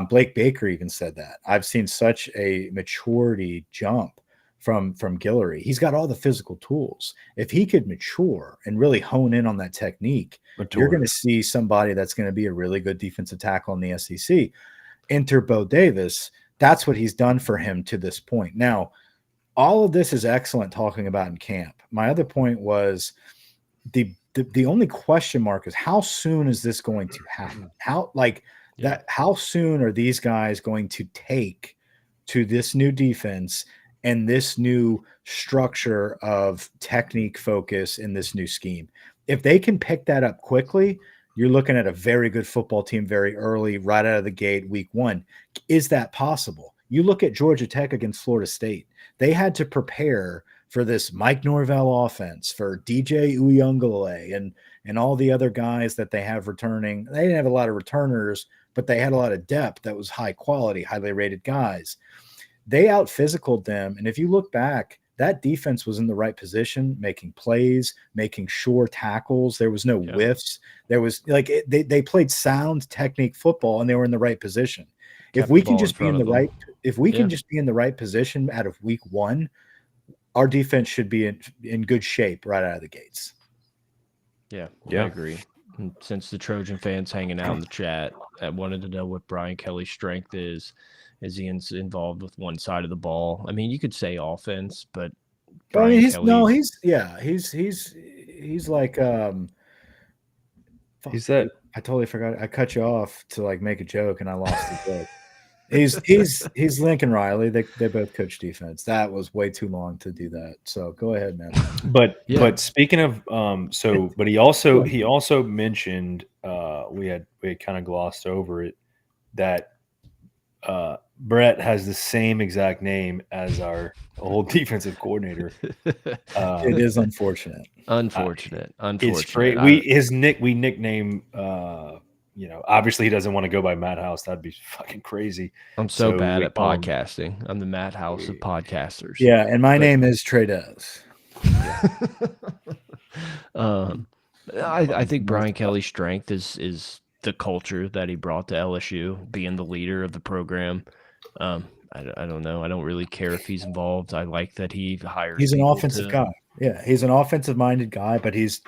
Blake Baker even said that. I've seen such a maturity jump from Guillory. He's got all the physical tools. If he could mature and really hone in on that technique, you're going to see somebody that's going to be a really good defensive tackle in the SEC. Enter Bo Davis. That's what he's done for him to this point. Now, all of this is excellent talking about in camp. My other point was the only question mark is how soon is this going to happen? How soon are these guys going to take to this new defense and this new structure of technique focus in this new scheme? If they can pick that up quickly, you're looking at a very good football team very early, right out of the gate, week 1. Is that possible? You look at Georgia Tech against Florida State. They had to prepare for this Mike Norvell offense, for DJ Uyunglele and all the other guys that they have returning. They didn't have a lot of returners, but they had a lot of depth that was high quality, highly rated guys. They out-physicaled them, and if you look back, that defense was in the right position, making plays, making sure tackles. There was no whiffs. There was like they played sound technique football, and they were in the right position. If we can just be in the right, can just be in the right position out of week 1, our defense should be in good shape right out of the gates. Yeah, I agree. And since the Trojan fans hanging out in the chat, I wanted to know what Brian Kelly's strength is. Is he involved with one side of the ball? I mean, you could say offense, but Brian he's like he's that. I totally forgot. I cut you off to like make a joke and I lost the joke. He's Lincoln Riley. They both coach defense. That was way too long to do that. So go ahead, man. But speaking of but he also mentioned we had kind of glossed over it that Brett has the same exact name as our old defensive coordinator. It is unfortunate. It's great. We nickname obviously he doesn't want to go by Madhouse. That'd be fucking crazy. I'm so bad at podcasting. I'm the Madhouse of podcasters. Yeah, and my name is Trades. I think Brian Kelly's strength is the culture that he brought to LSU, being the leader of the program. I don't know. I don't really care if he's involved. I like that he hires. He's an offensive guy. Yeah, he's an offensive-minded guy, but he's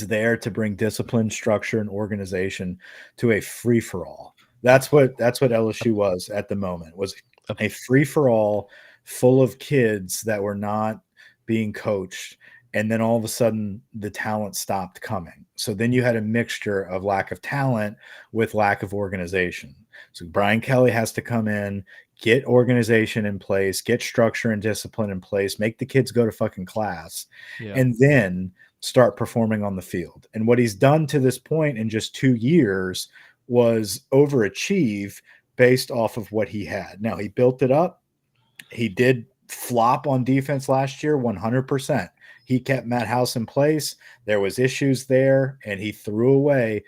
there to bring discipline, structure, and organization to a free-for-all. That's what LSU was at the moment, was a free-for-all full of kids that were not being coached. And then all of a sudden the talent stopped coming. So then you had a mixture of lack of talent with lack of organization. So Brian Kelly has to come in, get organization in place, get structure and discipline in place, make the kids go to fucking class, and then start performing on the field. And what he's done to this point in just 2 years was overachieve based off of what he had. Now, he built it up. He did flop on defense last year, 100%. He kept Matt House in place. There was issues there, and he threw away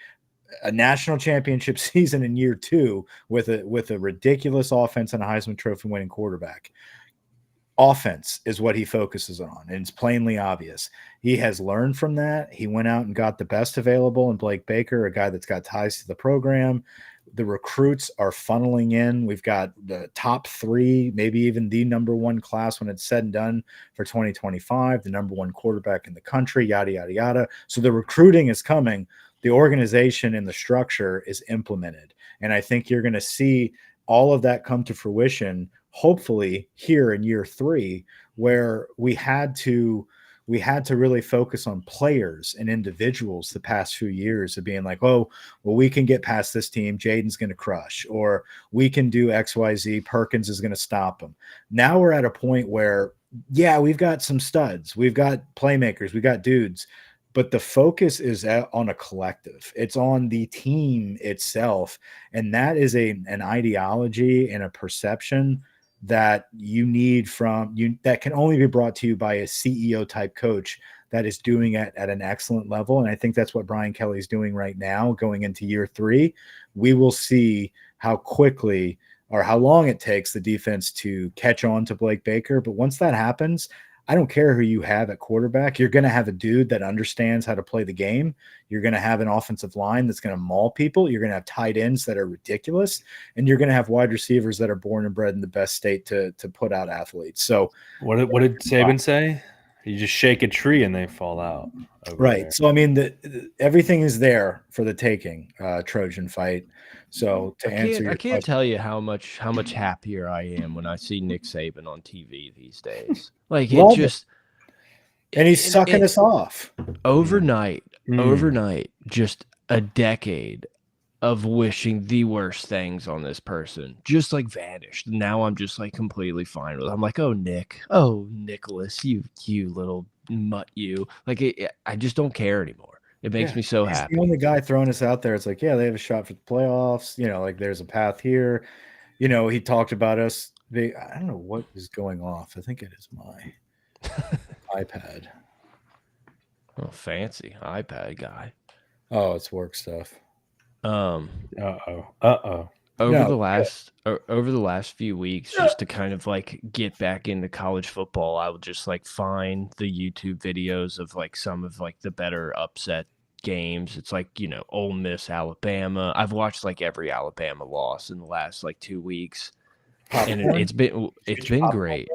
a national championship season in year 2 with a ridiculous offense and a Heisman Trophy winning quarterback. Offense is what he focuses on, and it's plainly obvious. He has learned from that. He went out and got the best available in Blake Baker, a guy that's got ties to the program. The recruits are funneling in. We've got the top 3, maybe even the #1 class when it's said and done for 2025, the #1 quarterback in the country, yada, yada, yada. So the recruiting is coming. The organization and the structure is implemented. And I think you're going to see all of that come to fruition, hopefully here in year 3, where we had to really focus on players and individuals the past few years of being like, oh, well, we can get past this team. Jaden's going to crush, or we can do XYZ. Perkins is going to stop them. Now we're at a point where, yeah, we've got some studs. We've got playmakers. We got dudes. But the focus is on a collective. It's on the team itself. And that is an ideology and a perception that you need from you, that can only be brought to you by a CEO type coach that is doing it at an excellent level. And I think that's what Brian Kelly is doing right now, going into year 3. We will see how quickly or how long it takes the defense to catch on to Blake Baker. But once that happens, I don't care who you have at quarterback. You're going to have a dude that understands how to play the game. You're going to have an offensive line that's going to maul people. You're going to have tight ends that are ridiculous. And you're going to have wide receivers that are born and bred in the best state to put out athletes. So what did Saban say? You just shake a tree and they fall out. Right. There. So, I mean, everything is there for the taking, Trojan fight. So to answer your I can't question, tell you how much happier I am when I see Nick Saban on TV these days. Like it Love just and he's sucking us off. overnight, just a decade of wishing the worst things on this person just like vanished. Now I'm just like completely fine with it. I'm like, oh Nicholas, you little mutt, you. Like I just don't care anymore. It makes me so He's happy. the only guy throwing us out there. It's like, yeah, they have a shot for the playoffs. You know, like there's a path here. You know, he talked about us. I don't know what is going off. I think it is my iPad. Oh, fancy iPad guy. Oh, it's work stuff. Over No, the last few weeks, just to kind of like get back into college football, I would just like find the YouTube videos of like some of like the better upset games. It's like, you know, Ole Miss, Alabama. I've watched like every Alabama loss in the last like 2 weeks, and it's been great.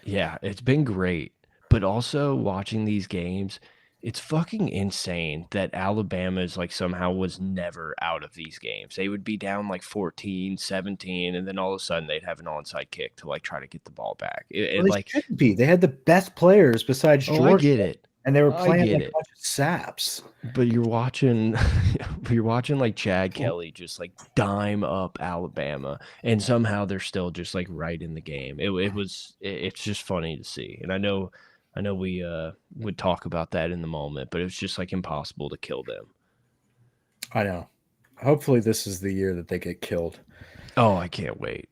Yeah, it's been great. But also watching these games, it's fucking insane that Alabama is like somehow was never out of these games. They would be down like 14, 17, and then all of a sudden they'd have an onside kick to like try to get the ball back. Well, they shouldn't be. They had the best players besides Georgia. I get it. And they were playing like a bunch of saps. But you're watching like Chad Kelly just like dime up Alabama, and somehow they're still just like right in the game. It's just funny to see. And I know we would talk about that in the moment, but it's just like impossible to kill them. I know. Hopefully this is the year that they get killed. Oh, I can't wait.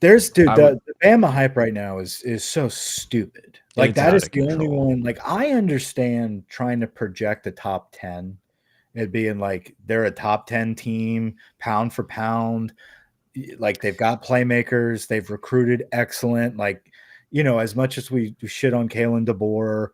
The Bama hype right now is so stupid. Like that is the only one. Like I understand trying to project a top 10, it being like they're a top 10 team, pound for pound. Like they've got playmakers, they've recruited excellent. Like, you know, as much as we shit on Kalen DeBoer,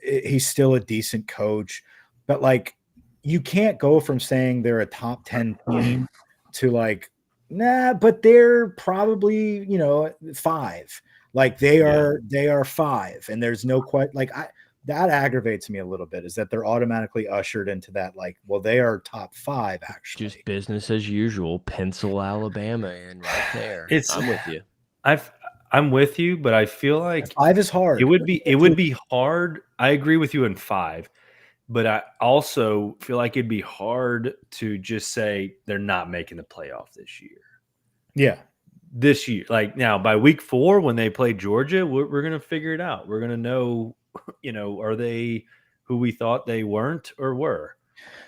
he's still a decent coach. But like, you can't go from saying they're a top 10 team to like, nah, but they're probably, you know, 5. Like they are 5, and there's no quite like that aggravates me a little bit, is that they're automatically ushered into that, like, well, they are top 5 actually. Just business as usual, pencil Alabama in right there. I'm with you. I'm with you, but I feel like 5 is hard. It would be hard. I agree with you in 5. But I also feel like it'd be hard to just say they're not making the playoff this year. Yeah. This year. Like now, by week 4, when they play Georgia, we're going to figure it out. We're going to know, you know, are they who we thought they weren't or were?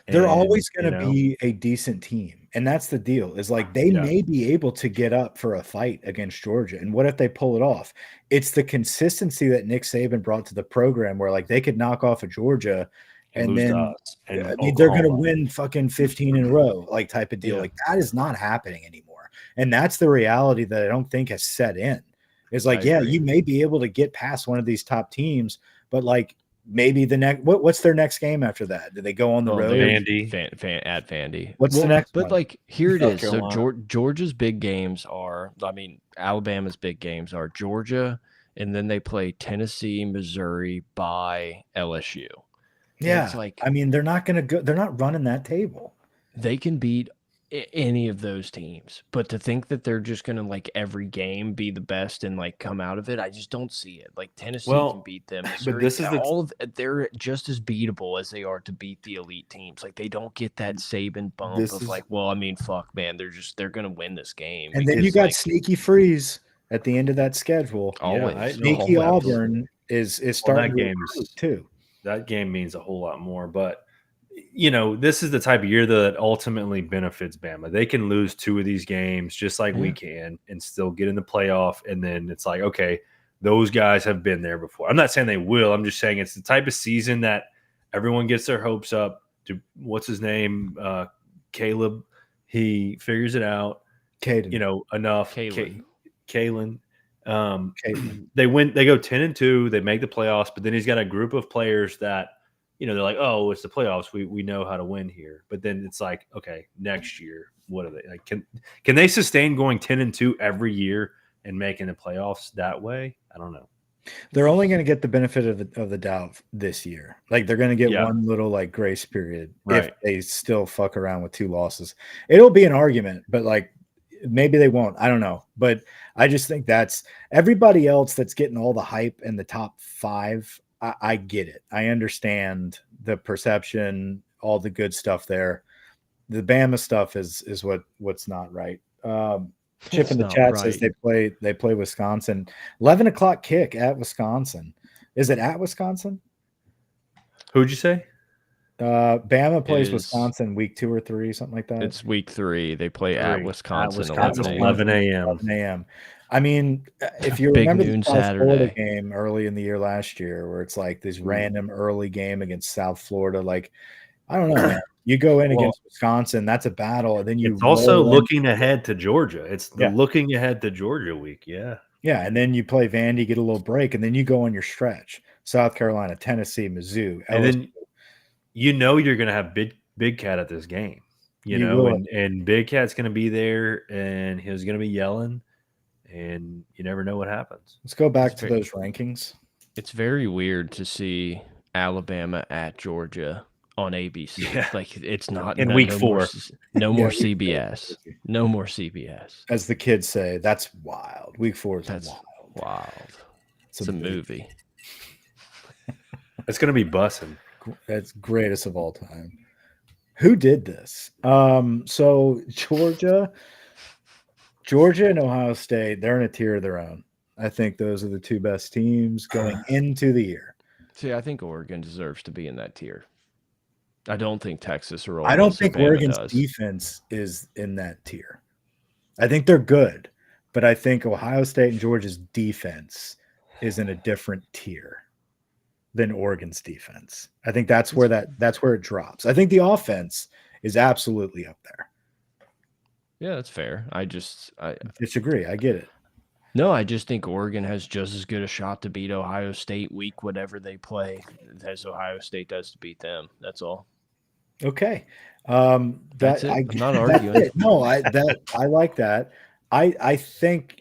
They're And, always going to be a decent team. And that's the deal is like they may be able to get up for a fight against Georgia. And what if they pull it off? It's the consistency that Nick Saban brought to the program where like they could knock off a Georgia and then I mean, they're going to win fucking 15 in a row, like type of deal. Like that is not happening anymore. And that's the reality that I don't think has set in. It's like, you may be able to get past one of these top teams, but like maybe the next what's their next game after that? Do they go on the road? Vandy. At Vandy. What's the next one? But like here it is. So Georgia's big games are, I mean, Alabama's big games are Georgia, and then they play Tennessee, Missouri by LSU. Yeah. It's like, I mean, they're not going to go, they're not running that table. They can beat any of those teams, but to think that they're just going to like every game be the best and like come out of it, I just don't see it. Like Tennessee can beat them. Missouri, but this is they're just as beatable as they are to beat the elite teams. Like they don't get that Saban bump of like, well, I mean, fuck, man, they're going to win this game. And then you got like, sneaky freeze at the end of that schedule. Always, sneaky Auburn is starting that game too. That game means a whole lot more, but you know, this is the type of year that ultimately benefits Bama. They can lose 2 of these games just like we can and still get in the playoff. And then it's like, okay, those guys have been there before. I'm not saying they will. I'm just saying it's the type of season that everyone gets their hopes up to. What's his name? Caleb. He figures it out. Caden. You know, enough. Kalen. They win. They go 10-2. They make the playoffs, but then he's got a group of players that, you know, they're like, oh, it's the playoffs. We know how to win here. But then it's like, okay, next year, what are they like? Can they sustain going 10-2 every year and making the playoffs that way? I don't know. They're only going to get the benefit of the doubt this year. Like they're going to get one little like grace period if they still fuck around with 2 losses. It'll be an argument, but like maybe they won't. I don't know. But I just think that's everybody else that's getting all the hype in the top 5. I get it. I understand the perception, all the good stuff there. The Bama stuff is what's not right. Chip in the chat says they play Wisconsin. 11 o'clock kick at Wisconsin. Is it at Wisconsin? Who'd you say? Bama plays Wisconsin week 2 or 3, something like that. It's week 3. They play at Wisconsin 11 a.m. 11 a.m. I mean, if you remember the South Florida game early in the year last year, where it's like this random early game against South Florida, like I don't know, man. You go in against Wisconsin, that's a battle, and then you also looking ahead to Georgia. It's the looking ahead to Georgia week, yeah, and then you play Vandy, get a little break, and then you go on your stretch: South Carolina, Tennessee, Mizzou, and then you know you're going to have Big Cat at this game, you know, and Big Cat's going to be there, and he's going to be yelling. And you never know what happens. Let's go back to those rankings. It's very weird to see Alabama at Georgia on ABC. Yeah. Like it's not in week 4. No more CBS. No more CBS. As the kids say, that's wild. Week 4 is wild. It's a movie. It's going to be bussing. That's greatest of all time. Who did this? So Georgia and Ohio State, they're in a tier of their own. I think those are the 2 best teams going into the year. See, I think Oregon deserves to be in that tier. I don't think Texas or I don't think Oregon's defense is in that tier. I think they're good, but I think Ohio State and Georgia's defense is in a different tier than Oregon's defense. I think that's where it drops. I think the offense is absolutely up there. Yeah, that's fair. I disagree. I get it. No, I just think Oregon has just as good a shot to beat Ohio State week whatever they play as Ohio State does to beat them. That's all. Okay. That's it. I'm not arguing. No, I like that. I think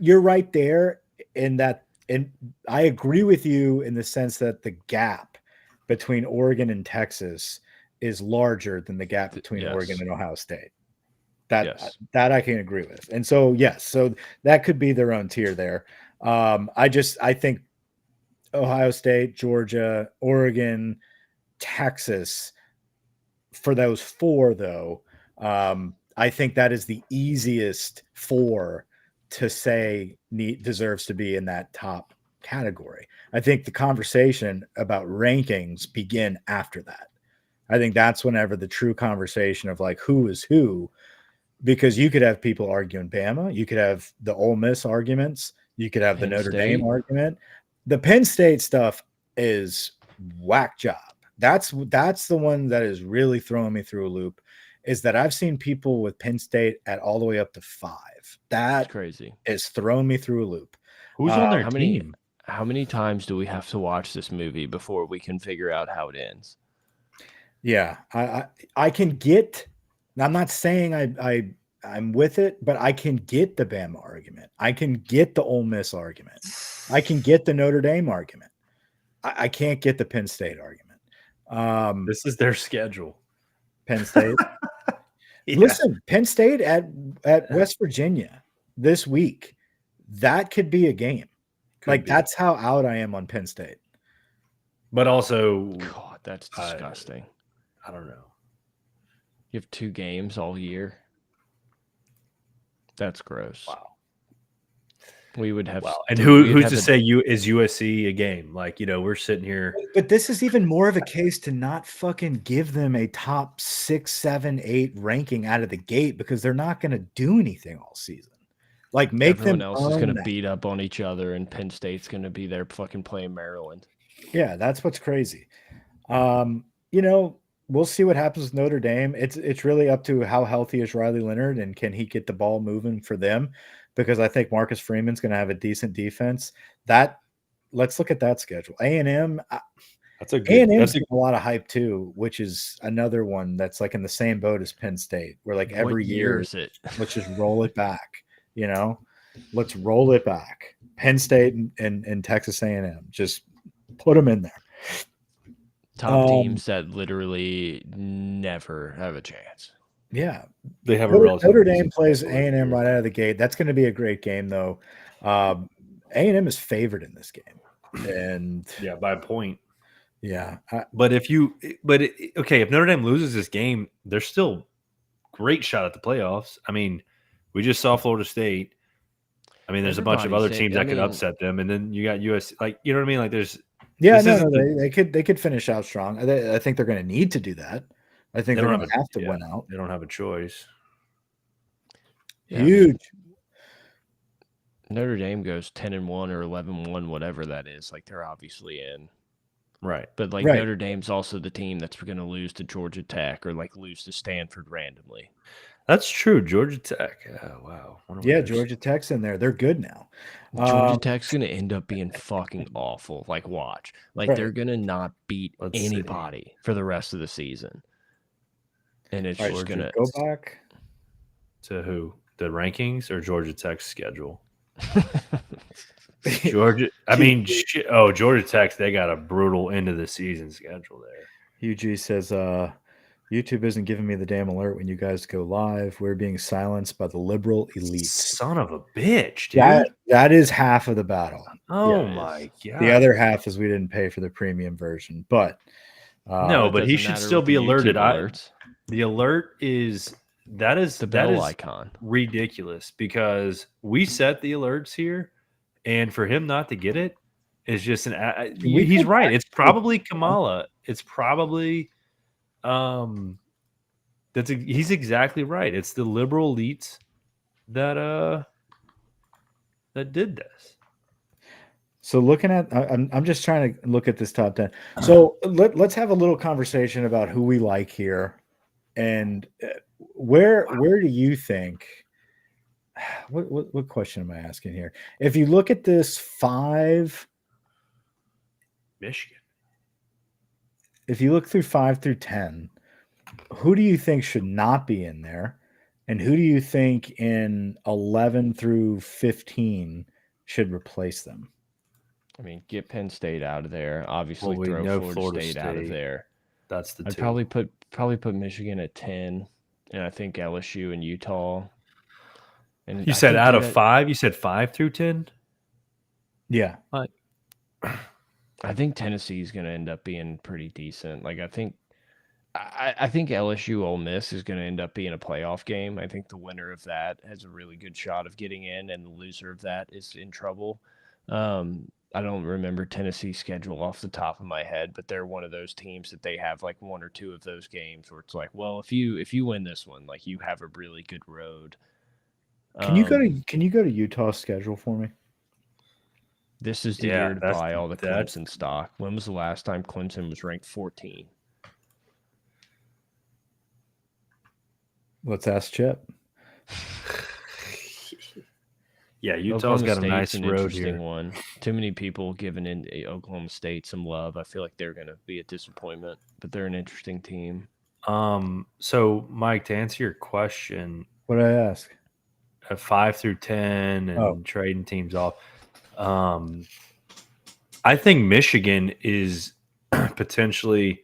you're right there in that, and I agree with you in the sense that the gap between Oregon and Texas is larger than the gap between Oregon and Ohio State. That I can agree with. And so, so that could be their own tier there. I think Ohio State, Georgia, Oregon, Texas, for those 4, though, I think that is the easiest 4 to say deserves to be in that top category. I think the conversation about rankings begin after that. I think that's whenever the true conversation of like who is who, because you could have people arguing Bama, you could have the Ole Miss arguments, you could have the Notre Dame argument. The Penn State stuff is whack job. That's the one that is really throwing me through a loop, is that I've seen people with Penn State at all the way up to 5. That's crazy. Is throwing me through a loop. Who's on their team? How many times do we have to watch this movie before we can figure out how it ends? Yeah, I can get. I'm not saying I'm with it, but I can get the Bama argument. I can get the Ole Miss argument. I can get the Notre Dame argument. I can't get the Penn State argument. This is their schedule. Penn State. Yeah. Listen, Penn State at West Virginia this week. That could be a game. That's how out I am on Penn State. But also, God, that's disgusting. I don't know. You have 2 games all year. That's gross. Wow. We would have. Wow. And who's to say is USC a game? Like, we're sitting here. But this is even more of a case to not fucking give them a top 6, 7, 8 ranking out of the gate, because they're not going to do anything all season. Like, everyone else is going to beat up on each other, and Penn State's going to be there fucking playing Maryland. Yeah, that's what's crazy. We'll see what happens with Notre Dame. It's really up to how healthy is Riley Leonard, and can he get the ball moving for them? Because I think Marcus Freeman's going to have a decent defense. Let's look at that schedule. A&M. That's a lot of hype too, which is another one that's like in the same boat as Penn State, where like every year is it? Let's just roll it back. Let's roll it back. Penn State and Texas A&M, just put them in there. Top teams that literally never have a chance. Yeah, they have Notre Dame plays A&M right out of the gate. That's going to be a great game, though. A&M is favored in this game, and by a point. Yeah, but if Notre Dame loses this game, they're still great shot at the playoffs. I mean, we just saw Florida State. I mean, there's a bunch of other teams that could upset them, and then you got USC. Like, you know what I mean? Like, there's they could finish out strong. I think they're going to need to do that. I think they're going to have to win out. They don't have a choice. Yeah, huge. Notre Dame goes 10-1 or 11-1, whatever that is. Like, they're obviously in. Right. But Notre Dame's also the team that's going to lose to Georgia Tech or lose to Stanford randomly. That's true. Georgia Tech. Oh, wow. Yeah, Georgia Tech's in there. They're good now. Georgia Tech's going to end up being fucking awful. Watch. They're going to not beat anybody for the rest of the season. And it's just going to go back to who? The rankings or Georgia Tech's schedule? Georgia Tech, they got a brutal end of the season schedule there. UG says YouTube isn't giving me the damn alert when you guys go live. We're being silenced by the liberal elite. Son of a bitch, dude. That is half of the battle. Oh my God. The other half is we didn't pay for the premium version. But no, but he should still be alerted. The alert is the bell icon. Ridiculous, because we set the alerts here, and for him not to get it is just he's right. It's probably Kamala. It's probably he's exactly right. It's the liberal elites that did this. So looking at, I'm just trying to look at this top 10. So let's have a little conversation about who we like here. And where do you think? What question am I asking here? If you look at this 5, Michigan. If you look through 5 through 10, who do you think should not be in there, and who do you think in 11 through 15 should replace them? I mean, get Penn State out of there. Obviously, throw Florida State out of there. That's the I'd two. probably put Michigan at 10, and I think LSU and Utah. And you said out of 5? You said 5 through 10? Yeah. I think Tennessee is going to end up being pretty decent. I think LSU Ole Miss is going to end up being a playoff game. I think the winner of that has a really good shot of getting in, and the loser of that is in trouble. I don't remember Tennessee's schedule off the top of my head, but they're one of those teams that they have like one or two of those games where it's like, well, if you win this one, like you have a really good road. Can you go to Utah's schedule for me? This is the year to buy all the Clemson stock. When was the last time Clemson was ranked 14? Let's ask Chip. Yeah, Utah's got a nice an road interesting here. one. Too many people giving in Oklahoma State some love. I feel like they're going to be a disappointment, but they're an interesting team. So Mike, to answer your question, what did I ask? 5 through 10 and trading teams off. I think Michigan is potentially,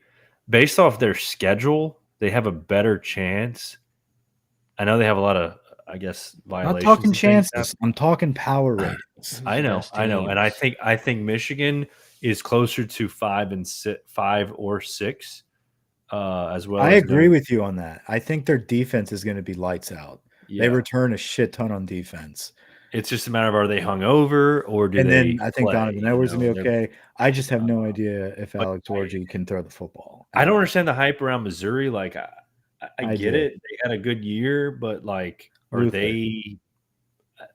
based off their schedule, they have a better chance. I know they have a lot of, I guess, violations. I'm not talking chances. I'm talking power ratings. I know, and I think Michigan is closer to 5 or 6, as well. I agree with you on that. I think their defense is going to be lights out. Yeah. They return a shit ton on defense. It's just a matter of, are they hungover or do they? And then I think Donovan Edwards will be okay. I just have no idea if Alex Orji can throw the football. I don't understand the hype around Missouri. Like, I get it. They had a good year, but like, are they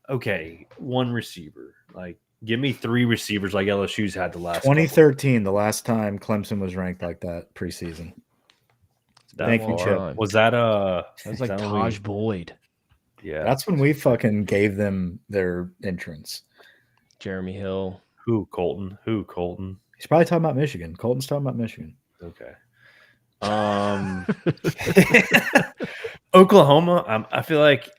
okay? One receiver, like, give me 3 receivers like LSU's had the last 2013, the last time Clemson was ranked like that preseason. Thank you, Chip. Was that that was like Taj Boyd? Yeah, that's when we fucking gave them their entrance. Jeremy Hill. Who Colton? He's probably talking about Michigan. Colton's talking about Michigan. Okay. Oklahoma. I feel like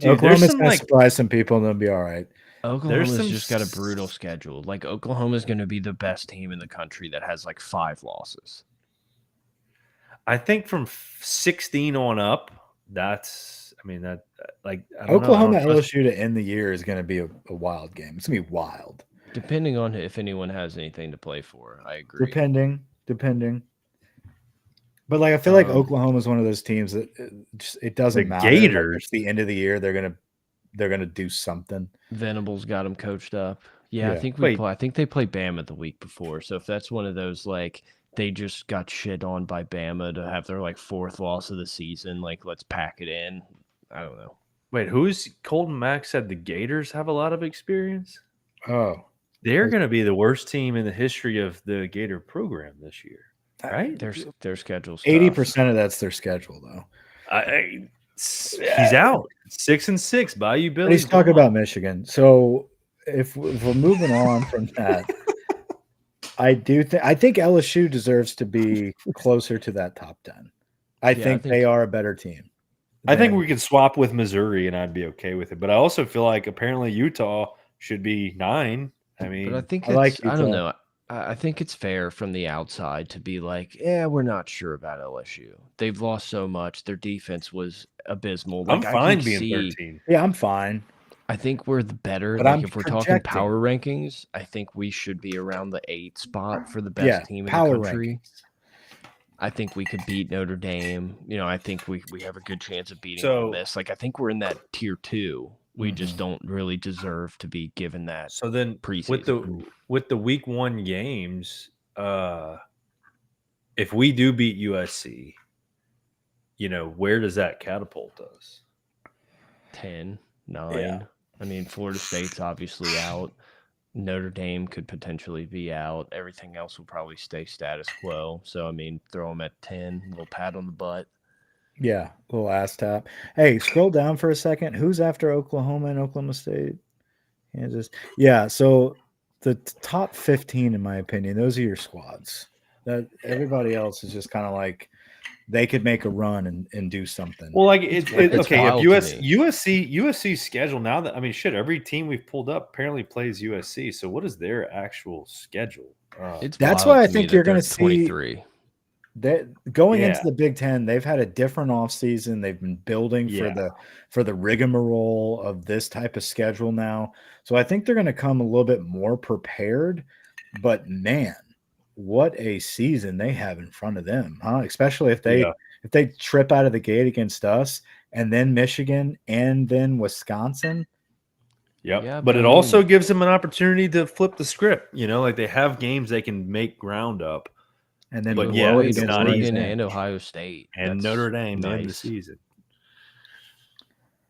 Oklahoma's gonna surprise some people and they'll be all right. Oklahoma's just got a brutal schedule. Like, Oklahoma's going to be the best team in the country that has like 5 losses. I think from 16 on up, Oklahoma LSU to end the year is going to be a wild game. It's going to be wild. Depending on if anyone has anything to play for. I agree. Depending. But like, I feel like Oklahoma is one of those teams that it doesn't matter. Gators. Like, it's the end of the year. They're gonna do something. Venables got them coached up. Yeah. I think they played Bama the week before. So if that's one of those, like, they just got shit on by Bama to have their like 4th loss of the season, like, let's pack it in. I don't know. Wait, who's Colton Mack said the Gators have a lot of experience? Oh, they're going to be the worst team in the history of the Gator program this year, right? Their schedule's 80% of that's their schedule, though. He's out 6-6. Bayou Billy. Let's talk about Michigan. So if we're moving on from that, I think LSU deserves to be closer to that top 10. I think they are a better team. I think we could swap with Missouri and I'd be okay with it. But I also feel like apparently Utah should be 9. I mean, but I think I don't know. I think it's fair from the outside to be like, yeah, we're not sure about LSU. They've lost so much. Their defense was abysmal. Like, I'm fine being 13. Yeah, I'm fine. I think we're the better. But like, if we're talking power rankings, I think we should be around the 8th spot for the best team in the country. Rankings. I think we could beat Notre Dame. You know, I think we have a good chance of beating Ole Miss. Like, I think we're in that tier 2. We just don't really deserve to be given that. So then, preseason. with the week 1 games, if we do beat USC, you know, where does that catapult us? 10, 9. Yeah. I mean, Florida State's obviously out. Notre Dame could potentially be out. Everything else will probably stay status quo. So, I mean, throw them at 10, a little pat on the butt. Yeah, a little ass tap. Hey, scroll down for a second. Who's after Oklahoma and Oklahoma State? Kansas. Yeah, so the top 15, in my opinion, those are your squads. That everybody else is just kind of like they could make a run and do something. Well, like it's okay. If USC's schedule now that every team we've pulled up apparently plays USC. So what is their actual schedule? That's why I think you're going to see 23. That going into the Big Ten, they've had a different offseason. They've been building for the rigmarole of this type of schedule now. So I think they're going to come a little bit more prepared. But man, what a season they have in front of them, huh? Especially if they trip out of the gate against us and then Michigan and then Wisconsin. Yep. Yeah, but but it I also mean, gives them an opportunity to flip the script. Like they have games they can make ground up. And then But blow it avoid against Oregon Louisiana. and Ohio State. And That's Notre Dame to end the nice. season.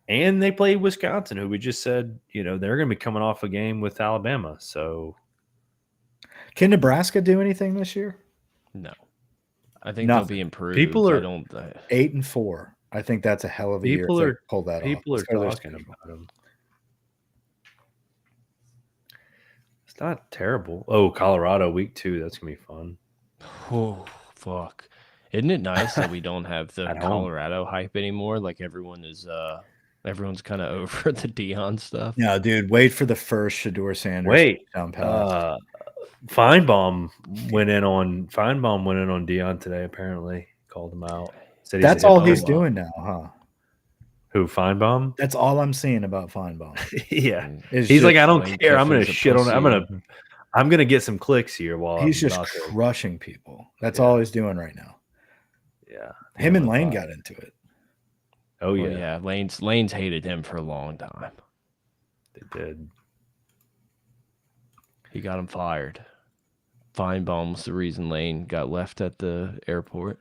And they play Wisconsin, who we just said, they're going to be coming off a game with Alabama. So Can Nebraska do anything this year? No. I think Nothing. they'll be improved. People are I don't 8-4. I think that's a hell of a year. people if are they pull that off. people are Let's go to their talking schedule. about them. It's not terrible. Oh, Colorado week 2. That's gonna be fun. Oh, fuck. Isn't it nice that we don't have the At home. Colorado hype anymore? Like everyone's kind of over the Dion stuff. No, dude, wait for the first Shador Sanders Wait, touchdown pass. Feinbaum went in on Dion today. Apparently, called him out. Said he's That's a all hippo. he's doing now, huh? Who, Feinbaum? That's all I'm seeing about Feinbaum. Yeah, Is he's like, just I don't Lane care. I'm gonna Kiffin's a shit on it. pussy. I'm gonna get some clicks here while he's I'm just about to. crushing people. That's Yeah. all he's doing right now. Yeah, Him and Lane got into it. Oh yeah, Well, yeah. Lane's hated him for a long time. they did. He got him fired. Feinbaum was the reason Lane got left at the airport.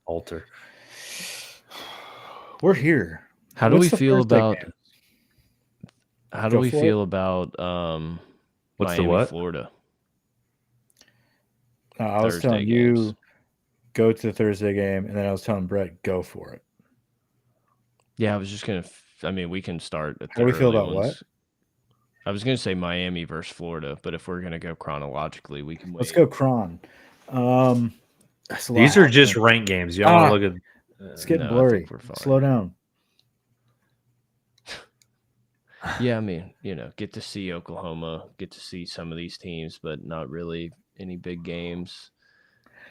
Alter. We're here. How do What's we the feel Thursday about? game? How do Go we for feel about What's the Miami, what? Florida? I was Thursday telling you games. go to the Thursday game, and then I was telling Brett go for it. Yeah, I was just gonna. I mean, we can start at the How do we feel early about ones. what? I was gonna say Miami versus Florida, but if we're gonna go chronologically, we can. Let's wait. go Cron. That's a lot These are happening. just ranked games. Y'all want to look at? It's getting No, I blurry. think we're fine. Slow down. Yeah, I mean, get to see Oklahoma, get to see some of these teams, but not really any big games.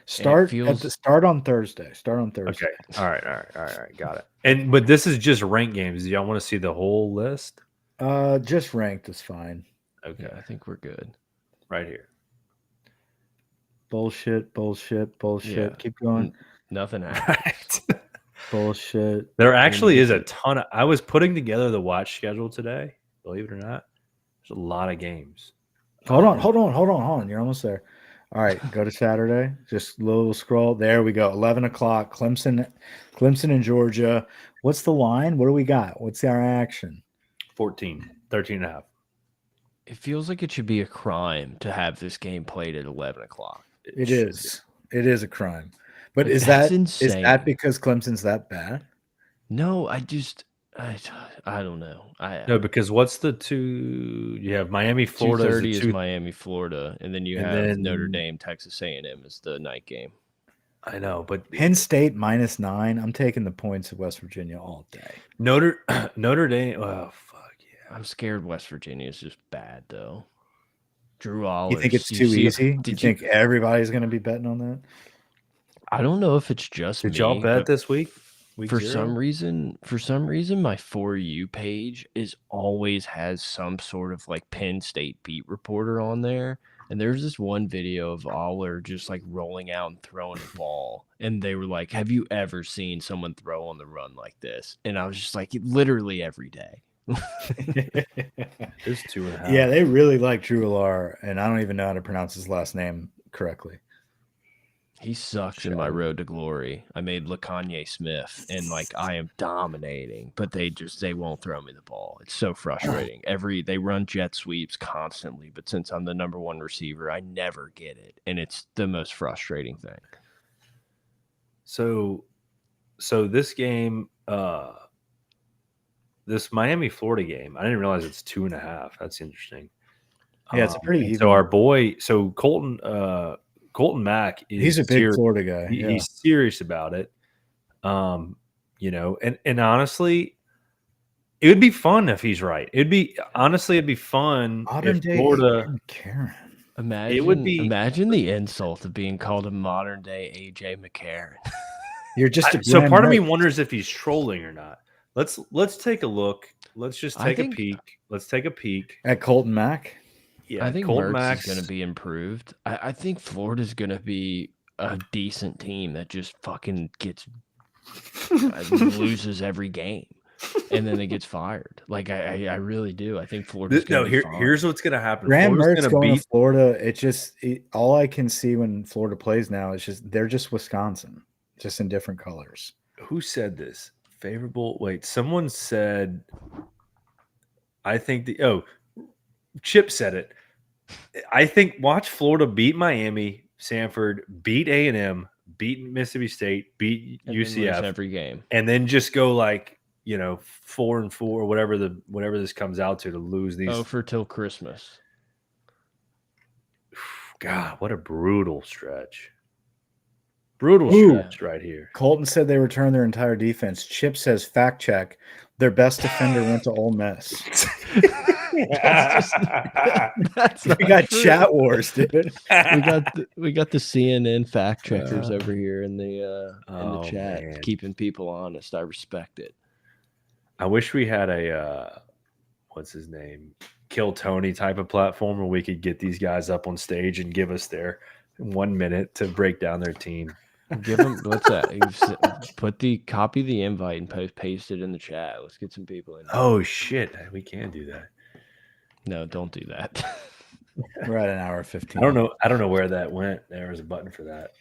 Start on Thursday. Start on Thursday. Okay. All right. Got it. But this is just ranked games. Do y'all want to see the whole list? Just ranked is fine. Okay. Yeah, I think we're good. Right here. Bullshit. Yeah. Keep going. Nothing happened. Bullshit. There actually is a ton of. I was putting together the watch schedule today. Believe it or not, there's a lot of games. Hold on. You're almost there. All right, go to Saturday. Just a little scroll. There we go. 11 o'clock. Clemson and Georgia. What's the line? What do we got? What's our action? 13 and a half. It feels like it should be a crime to have this game played at 11 o'clock. It is. It is a crime. But Like, is that's that insane. because Clemson's that bad? No, I don't know. No, because what's the two? You have Miami, Florida. 2:30 is Miami, Florida, and then you have Notre Dame, Texas A&M is the night game. I know, but Penn State -9. I'm taking the points of West Virginia all day. Notre Dame. Oh fuck yeah! I'm scared West Virginia is just bad though. Drew Aller. You think it's too easy? Do you think everybody's going to be betting on that? I don't know if it's just Did me. y'all bet this week? For some reason, my For You page always has some sort of like Penn State beat reporter on there. And there's this one video of Aller just like rolling out and throwing a ball. And they were like, have you ever seen someone throw on the run like this? And I was just like, literally every day. It's 2.5. Yeah, they really like Drew Aller, and I don't even know how to pronounce his last name correctly. He sucks in my road to glory. I made LaKanye Smith, and like I am dominating, but they won't throw me the ball. It's so frustrating. They run jet sweeps constantly, but since I'm the number one receiver, I never get it, and it's the most frustrating thing. So this game, this Miami Florida game, I didn't realize it's 2.5. That's interesting. Yeah, it's a pretty even. So our boy, Colton Mack he's a big Florida guy. He's serious about it. And honestly, it would be fun if he's right. It'd be fun if Florida. McCarron. Imagine the insult of being called a modern day AJ McCarron. You're just so part of me wonders if he's trolling or not. Let's take a look. Let's just take a peek. Let's take a peek at Colton Mack. Yeah, I think Mertz is going to be improved. I think Florida's going to be a decent team that just fucking loses every game. and then it gets fired. Like I really do. I think Florida's No, going to be fine. here's what's going to happen. Graham Florida's Mertz going to going beat. to Florida. All I can see when Florida plays now is they're just Wisconsin, just in different colors. Who said this? Favorable. Wait, someone said. I think Chip said it. I think watch Florida beat Miami, Sanford, beat A&M, beat Mississippi State, beat And then UCF lose every game, and then just go like 4-4, whatever this comes out to lose these. over till Christmas. God, what a brutal stretch! Brutal stretch right here. Colton said they returned their entire defense. Chip says, fact check, their best defender went to Ole Miss. That's We got true. chat wars, dude. We got the CNN fact checkers over here in the chat, man. keeping people honest. I respect it. I wish we had a what's his name, Kill Tony type of platform where we could get these guys up on stage and give us their 1 minute to break down their team. Give them what's that? Copy the invite and paste it in the chat. Let's get some people in. Oh shit, we can do that. No, don't do that. We're at an hour 15. I don't know where that went. There was a button for that.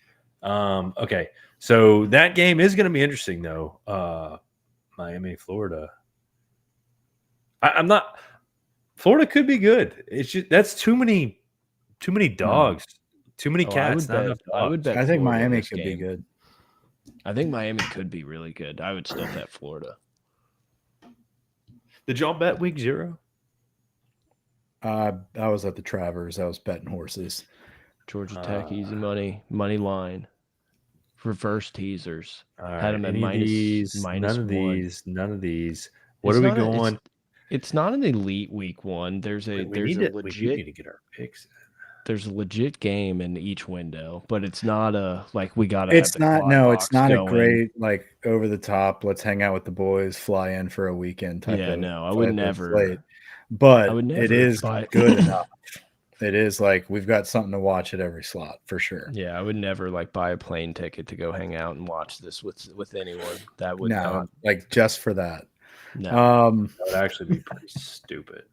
Okay, so that game is going to be interesting though. Miami, Florida. I'm not. Florida could be good. It's just that's too many dogs. Too many cats. I would bet. I think Florida Miami this could be game. good. I think Miami could be really good. I would still bet Florida. Did y'all bet week 0? I was at the Travers. I was betting horses. Georgia Tech, easy money line. Reverse teasers. All right, Had them at minus none of 1. none of these. What are we going? It's not an elite week 1. We need to get our picks. There's a legit game in each window, but it's not a like we got to. It's not going. a great like over the top. Let's hang out with the boys, fly in for a weekend type. Yeah, no, I would never. Slate. But I would never, it is good enough. It is like we've got something to watch at every slot for sure. Yeah, I would never like buy a plane ticket to go hang out and watch this with anyone. That would not like just for that. No, that would actually be pretty stupid.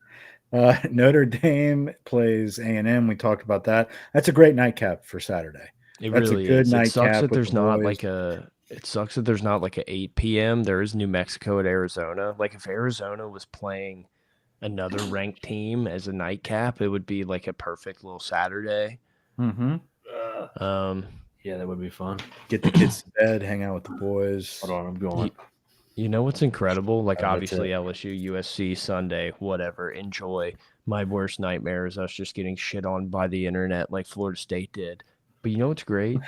Notre Dame plays A&M. We talked about that. That's a great nightcap for Saturday. That's really a good nightcap. It sucks that there's not like a. It sucks that there's not like a 8 p.m. There is New Mexico at Arizona. Like if Arizona was playing another ranked team as a nightcap, it would be like a perfect little Saturday. Mm-hmm. Yeah, that would be fun. Get the kids to bed, hang out with the boys. Hold on, I'm going. You know what's incredible? Like obviously LSU, USC, Sunday, whatever. Enjoy. My worst nightmare is us just getting shit on by the internet like Florida State did. But you know what's great?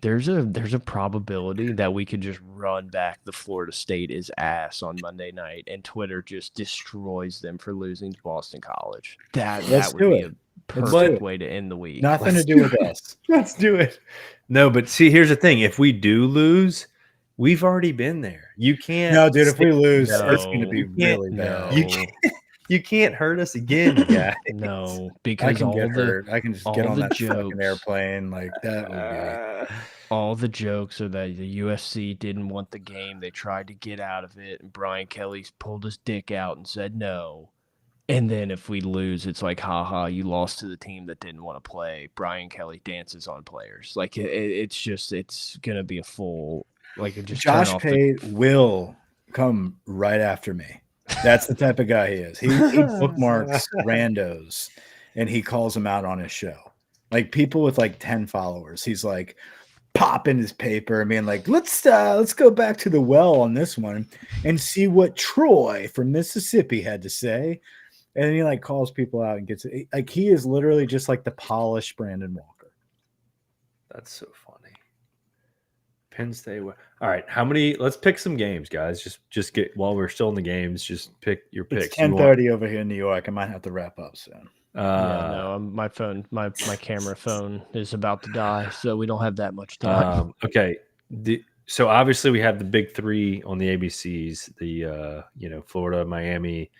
There's a probability that we could just run back the Florida State is ass on Monday night, and Twitter just destroys them for losing to Boston College. That would be a perfect way to end the week. Nothing to do with us. Let's do it. No, but see, here's the thing: if we do lose, we've already been there. You can't. No, dude. If we lose, it's going to be really bad. You can't hurt us again, guys. No, because I can get hurt. I can just get on that fucking airplane like that. Would be... All the jokes are that the USC didn't want the game. They tried to get out of it, and Brian Kelly pulled his dick out and said no. And then if we lose, it's like, haha, you lost to the team that didn't want to play. Brian Kelly dances on players. Like it's gonna be a full like just Josh Pate will come right after me. That's the type of guy he is. He bookmarks randos and he calls them out on his show. Like people with like 10 followers. He's like popping his paper and being like, let's go back to the well on this one and see what Troy from Mississippi had to say. And then he like calls people out and gets it. Like he is literally just like the polished Brandon Walker. That's so funny. Penn State. All right, how many? Let's pick some games, guys. Just get while we're still in the games. Just pick your picks. It's 10:30 over here in New York. I might have to wrap up soon. No, my phone, my camera phone is about to die, so we don't have that much time. Okay, so obviously we have the big 3 on the ABCs: the Florida, Miami,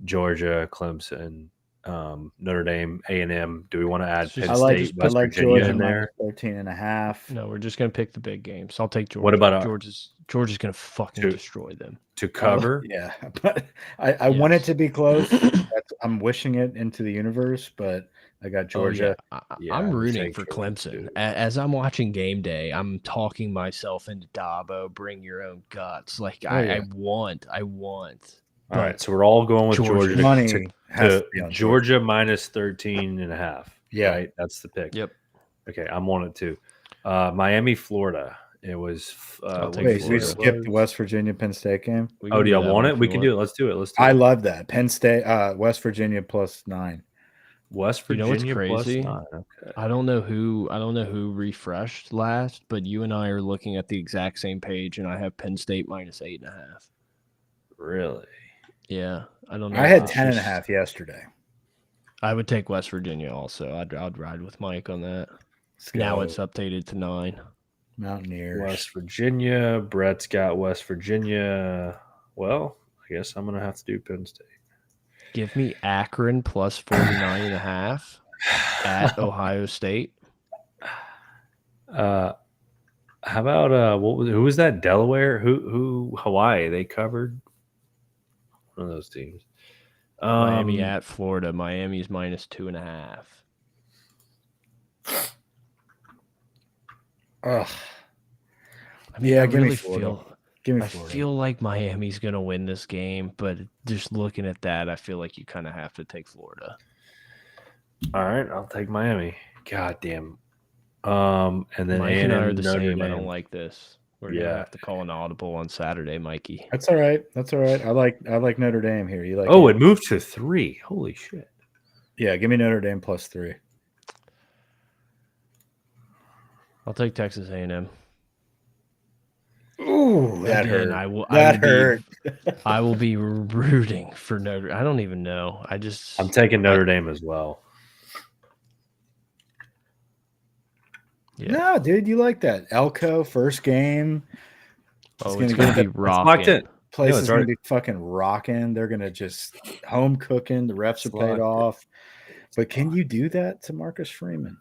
Georgia, Clemson, Notre Dame, A&M. Do we want to add Penn I State, like West Virginia Georgia in there? minus 13.5. No, we're just gonna pick the big games. I'll take Georgia. What about Georgia's gonna fucking destroy them to cover? Yeah, but I want it to be close. I'm wishing it into the universe, but I got Georgia. I'm rooting for Clemson. As I'm watching game day, I'm talking myself into Dabo. Bring your own guts. Like I want. All right, so we're all going with Georgia. Money to Georgia minus 13.5. Yeah, right. That's the pick. Yep. Okay, I'm on it too. Miami, Florida. It was. Wait, we skipped the West Virginia Penn State game. Oh, do y'all want it? We can do it. Let's do it. I love that Penn State, West Virginia +9. West Virginia, you know what's crazy? +9. Okay. I don't know who refreshed last, but you and I are looking at the exact same page, and I have Penn State minus 8.5. Really? Yeah, I don't know. I had 10.5 yesterday. I would take West Virginia also. I'd ride with Mike on that. Now it's updated to 9. Mountaineers. West Virginia. Brett's got West Virginia. Well, I guess I'm gonna have to do Penn State. Give me Akron plus 49.5 at Ohio State. How about who was that? Delaware? Who Hawaii? They covered one of those teams. Miami at Florida. Miami's minus 2.5. Ugh. I mean, yeah, I give really me Florida. I feel like Miami's gonna win this game, but just looking at that, I feel like you kind of have to take Florida. All right, I'll take Miami. God damn. And then Mike and I are the Notre same. Dame. I don't like this. We're gonna have to call an audible on Saturday, Mikey. That's all right. I like Notre Dame here. You like? Oh, it moved to 3. Holy shit! Yeah, give me Notre Dame +3. I'll take Texas A&M. Ooh, that hurt. I will be rooting for Notre. I don't even know. I'm taking Notre Dame as well. Yeah. No, dude, you like that Elko first game? It's gonna be rocking. Place is gonna be fucking rocking. They're gonna just home cooking. The refs are paid off. But can you do that to Marcus Freeman?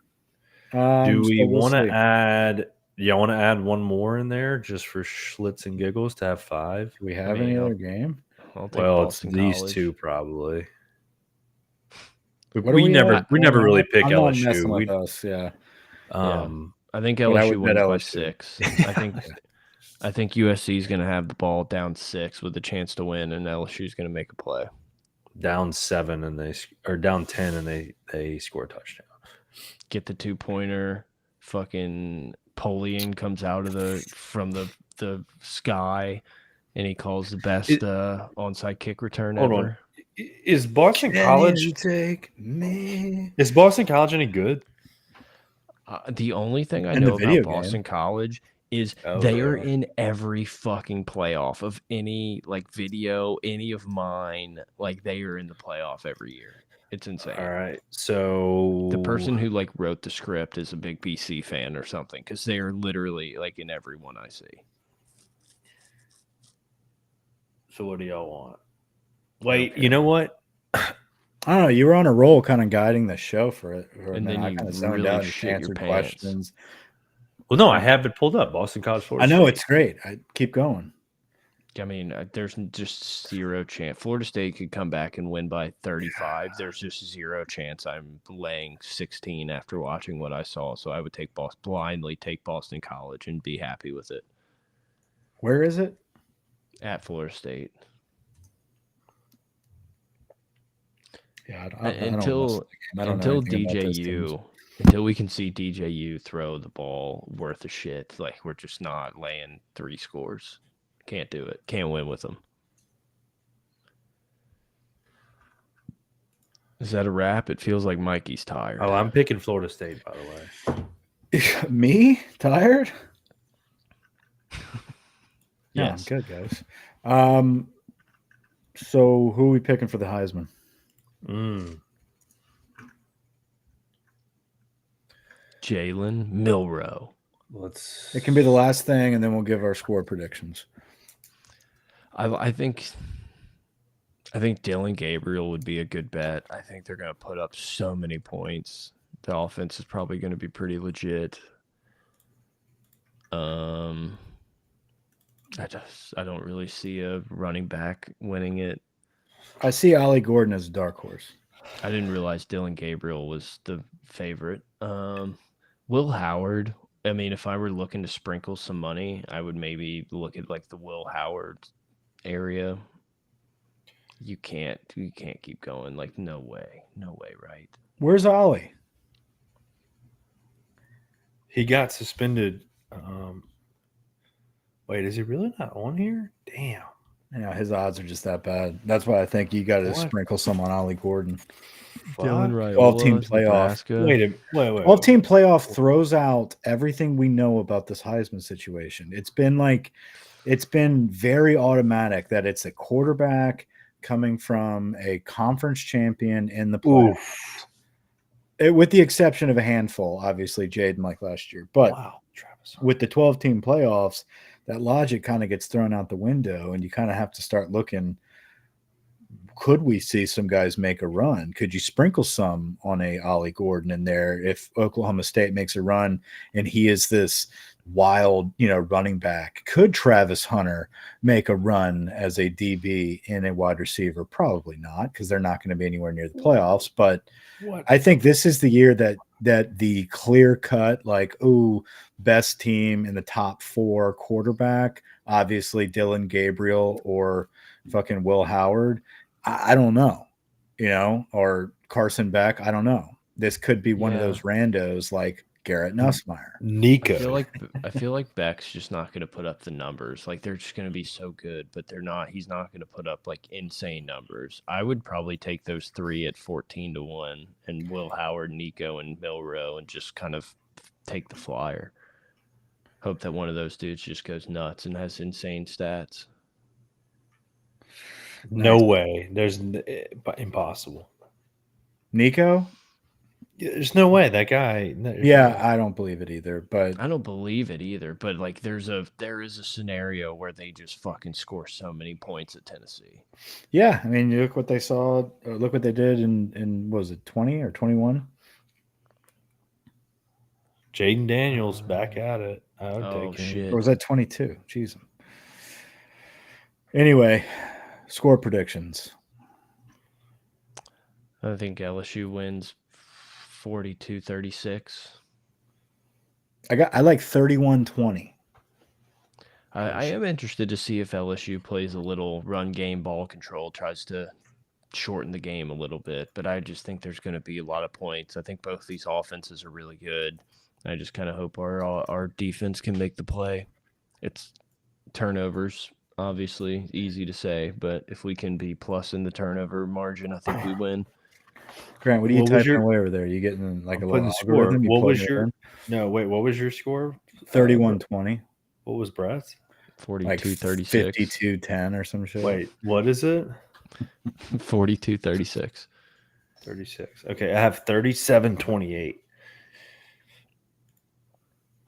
Do we want to add? Yeah, I want to add one more in there just for schlitz and giggles to have 5. Do we have any other game? Well, it's these two probably. We never really pick LSU. With us, yeah. I think LSU wins by 6. I think USC is going to have the ball down 6 with a chance to win, and LSU is going to make a play. Down 7 and down 10 and they score a touchdown. Get the 2-pointer. Fucking Polian comes out of from the sky, and he calls the best onside kick return ever. Is Boston College take me? Is Boston College any good? The only thing I know about Boston College is they are in every fucking playoff of any video, any of mine. Like they are in the playoff every year. It's insane. All right. So the person who wrote the script is a big BC fan or something because they are literally in every one I see. So what do y'all want? Wait, you know what? I don't know. You were on a roll, kind of guiding the show for it, and then you really answered questions. Well, no, I have it pulled up. Boston College, Florida I know State. It's great. I keep going. I mean, there's just zero chance. Florida State could come back and win by 35. There's just zero chance I'm laying 16 after watching what I saw. So I would blindly take Boston College and be happy with it. Where is it? At Florida State. Yeah, until we can see DJU throw the ball worth of shit, we're just not laying 3 scores. Can't do it. Can't win with them. Is that a wrap? It feels like Mikey's tired. Oh, I'm picking Florida State, by the way. Me? Tired? Yes. Yeah, I'm good, guys. So who are we picking for the Heisman? Jalen Milroe. It can be the last thing, and then we'll give our score predictions. I think I think Dylan Gabriel would be a good bet. I think they're going to put up so many points. The offense is probably going to be pretty legit. I don't really see a running back winning it. I see Ollie Gordon as a dark horse. I didn't realize Dylan Gabriel was the favorite. Will Howard. I mean, if I were looking to sprinkle some money, I would maybe look at like the Will Howard area. You can't keep going. Like, no way, right? Where's Ollie? He got suspended. Wait, is he really not on here? Damn. Yeah, his odds are just that bad. That's why I think you got to sprinkle some on Ollie Gordon. Dylan Raiola, 12-team playoff. Nebraska. Wait. 12-team playoff throws out everything we know about this Heisman situation. It's been very automatic that it's a quarterback coming from a conference champion in the playoffs. With the exception of a handful, obviously, Jaden like last year. But with the 12-team playoffs, that logic kind of gets thrown out the window, and you kind of have to start looking, could we see some guys make a run? Could you sprinkle some on a Ollie Gordon in there if Oklahoma State makes a run and he is this wild, running back? Could Travis Hunter make a run as a DB in a wide receiver? Probably not, because they're not going to be anywhere near the playoffs. But I think this is the year that the clear cut, like, best team in the top 4 quarterback, obviously Dylan Gabriel or fucking Will Howard. I don't know, or Carson Beck. I don't know. This could be one of those randos like Garrett Nussmeier. Nico. I feel like Beck's just not going to put up the numbers. Like, they're just going to be so good, but they're not. He's not going to put up like insane numbers. I would probably take those 3 at 14-1 and Will Howard, Nico, and Milrow, and just kind of take the flyer. Hope that one of those dudes just goes nuts and has insane stats. No way. There's impossible. Nico? There's no way that guy. I don't believe it either. But I don't believe it either. But like, there is a scenario where they just fucking score so many points at Tennessee. Yeah, I mean, you look what they saw. Look what they did in what was it, 20 or 21? Jaden Daniels back at it. I would take him. Shit. Or was that 22? Jeez. Anyway, score predictions. I think LSU wins 42-36. I like 31-20. I am interested to see if LSU plays a little run game, ball control, tries to shorten the game a little bit. But I just think there's going to be a lot of points. I think both these offenses are really good. I just kind of hope our defense can make the play. It's turnovers, obviously, easy to say. But if we can be plus in the turnover margin, I think we win. Grant, what are you typing away over there? Are you getting like a little score? algorithm? What was your what was your score? 31-20. What was Brett's? 42-36. 52-10 or some shit. Wait, what is it? 42-36. 36. Okay, I have 37-28.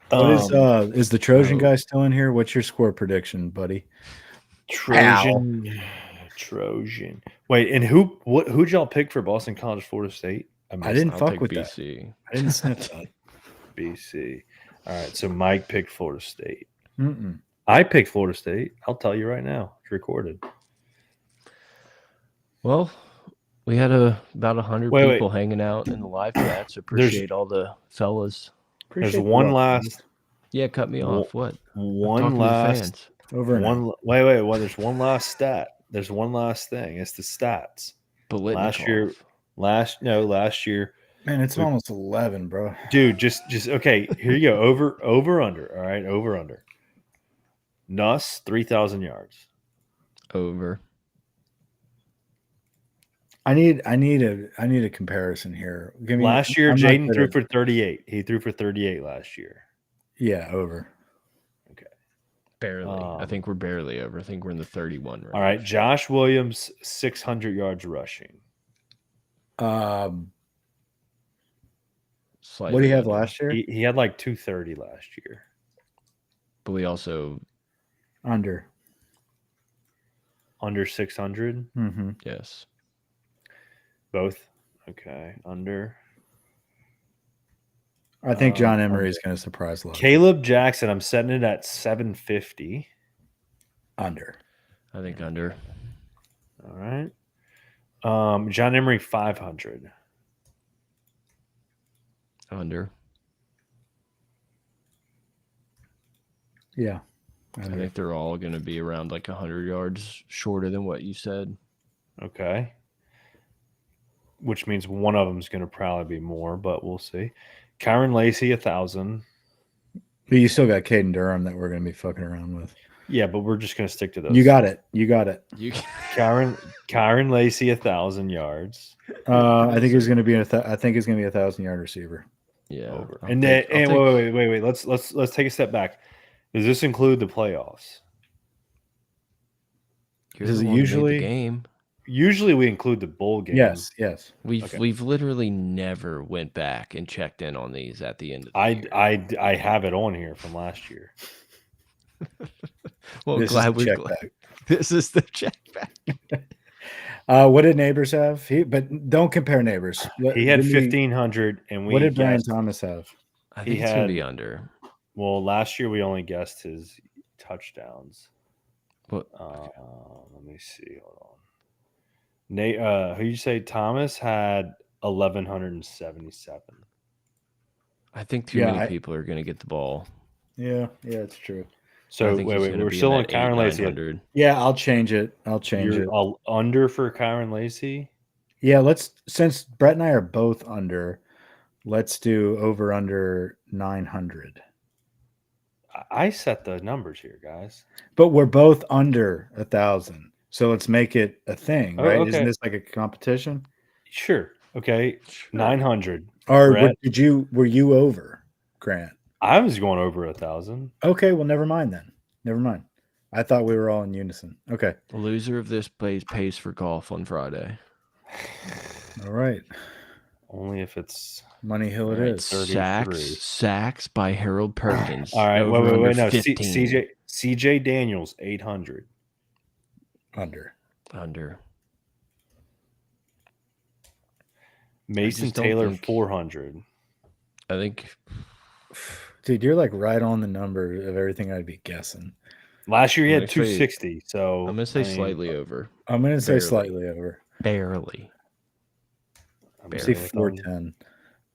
What is the Trojan guy still in here? What's your score prediction, buddy? Trojan. Wait, and who'd y'all pick for Boston College, Florida State? I didn't fuck with BC. That. I didn't sniff that. BC. All right, so Mike picked Florida State. Mm-mm. I picked Florida State. I'll tell you right now. It's recorded. Well, we had about 100 people hanging out in the live chat, so appreciate all the fellas. There's one last. Yeah, cut me off. What? One last. Over one. Wait. Well, there's one last stat. There's one last thing. It's the stats. Last year. Man, it's almost 11, bro. Dude, just okay. Here you go. Over under. All right, over under. Nuss 3,000 yards. Over. I need a comparison here. Last year, Jaden threw for 38. He threw for 38 last year. Yeah, over. Okay. Barely. I think we're barely over. I think we're in the 31 range. All right. Josh Williams, 600 yards rushing. What do you have last year? He had like 230 last year. But we also under. under 600. Mm-hmm. Yes. Both. Okay, under. I think John Emery is going to surprise a lot. Caleb Jackson, I'm setting it at 750. Under. I think under. All right. John Emery 500. Under. Yeah. I think they're all going to be around like 100 yards shorter than what you said. Okay. Which means one of them is going to probably be more, but we'll see. Kyron Lacey 1,000. But you still got Caden Durham that we're going to be fucking around with. Yeah, but we're just going to stick to those. You got it. You got it. Kyron Lacey 1,000 yards. I think he's going to be I think he's going to be 1,000-yard receiver. Yeah. Over. Wait. Let's take a step back. Does this include the playoffs? Does it usually the game? Usually we include the bowl game. Yes. We've literally never went back and checked in on these at the end of the year. I have it on here from last year. Well, this glad is we This is the check back. What did Neighbors have? But don't compare Neighbors. He had 1,500, and what did Brian Thomas have? I think it's gonna be under. Well, last year we only guessed his touchdowns. What? Let me see. Hold on. Nate, who you say Thomas had 1,177. I think too many people are gonna get the ball. Yeah, it's true. So wait, we're still on Kyron Lacey. Yeah, I'll change it. You're under for Kyron Lacey? Yeah, since Brett and I are both under, let's do over under 900. I set the numbers here, guys. But we're both under 1,000. So let's make it a thing, right? Okay. Isn't this like a competition? Sure. Okay. Sure. 900. Or were you over, Grant? I was going over 1,000. Okay, well, never mind then. Never mind. I thought we were all in unison. Okay. The loser of this pays for golf on Friday. All right. Only if it's Money Hill. It is. Sacks by Harold Perkins. All right. Wait. No. CJ Daniels 800. Under. Mason Taylor 400. I think. Dude, you're like right on the number of everything I'd be guessing. Last year he had 260, so I'm gonna say slightly over. I'm gonna say slightly over. Barely. I'm gonna say 410.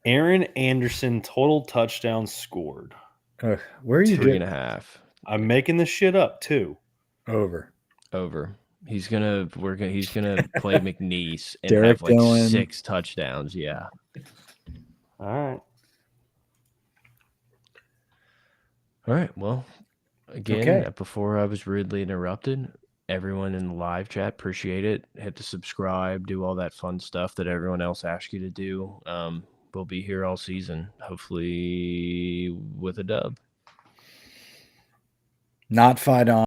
Aaron Anderson total touchdowns scored. Where are you? 3.5. I'm making this shit up too. Over. He's gonna play McNeese and Derek have like Dillon. 6 touchdowns. Yeah. All right. Well, again, before I was rudely interrupted, everyone in the live chat, appreciate it. Hit the subscribe, do all that fun stuff that everyone else asks you to do. We'll be here all season, hopefully with a dub. Not fight on.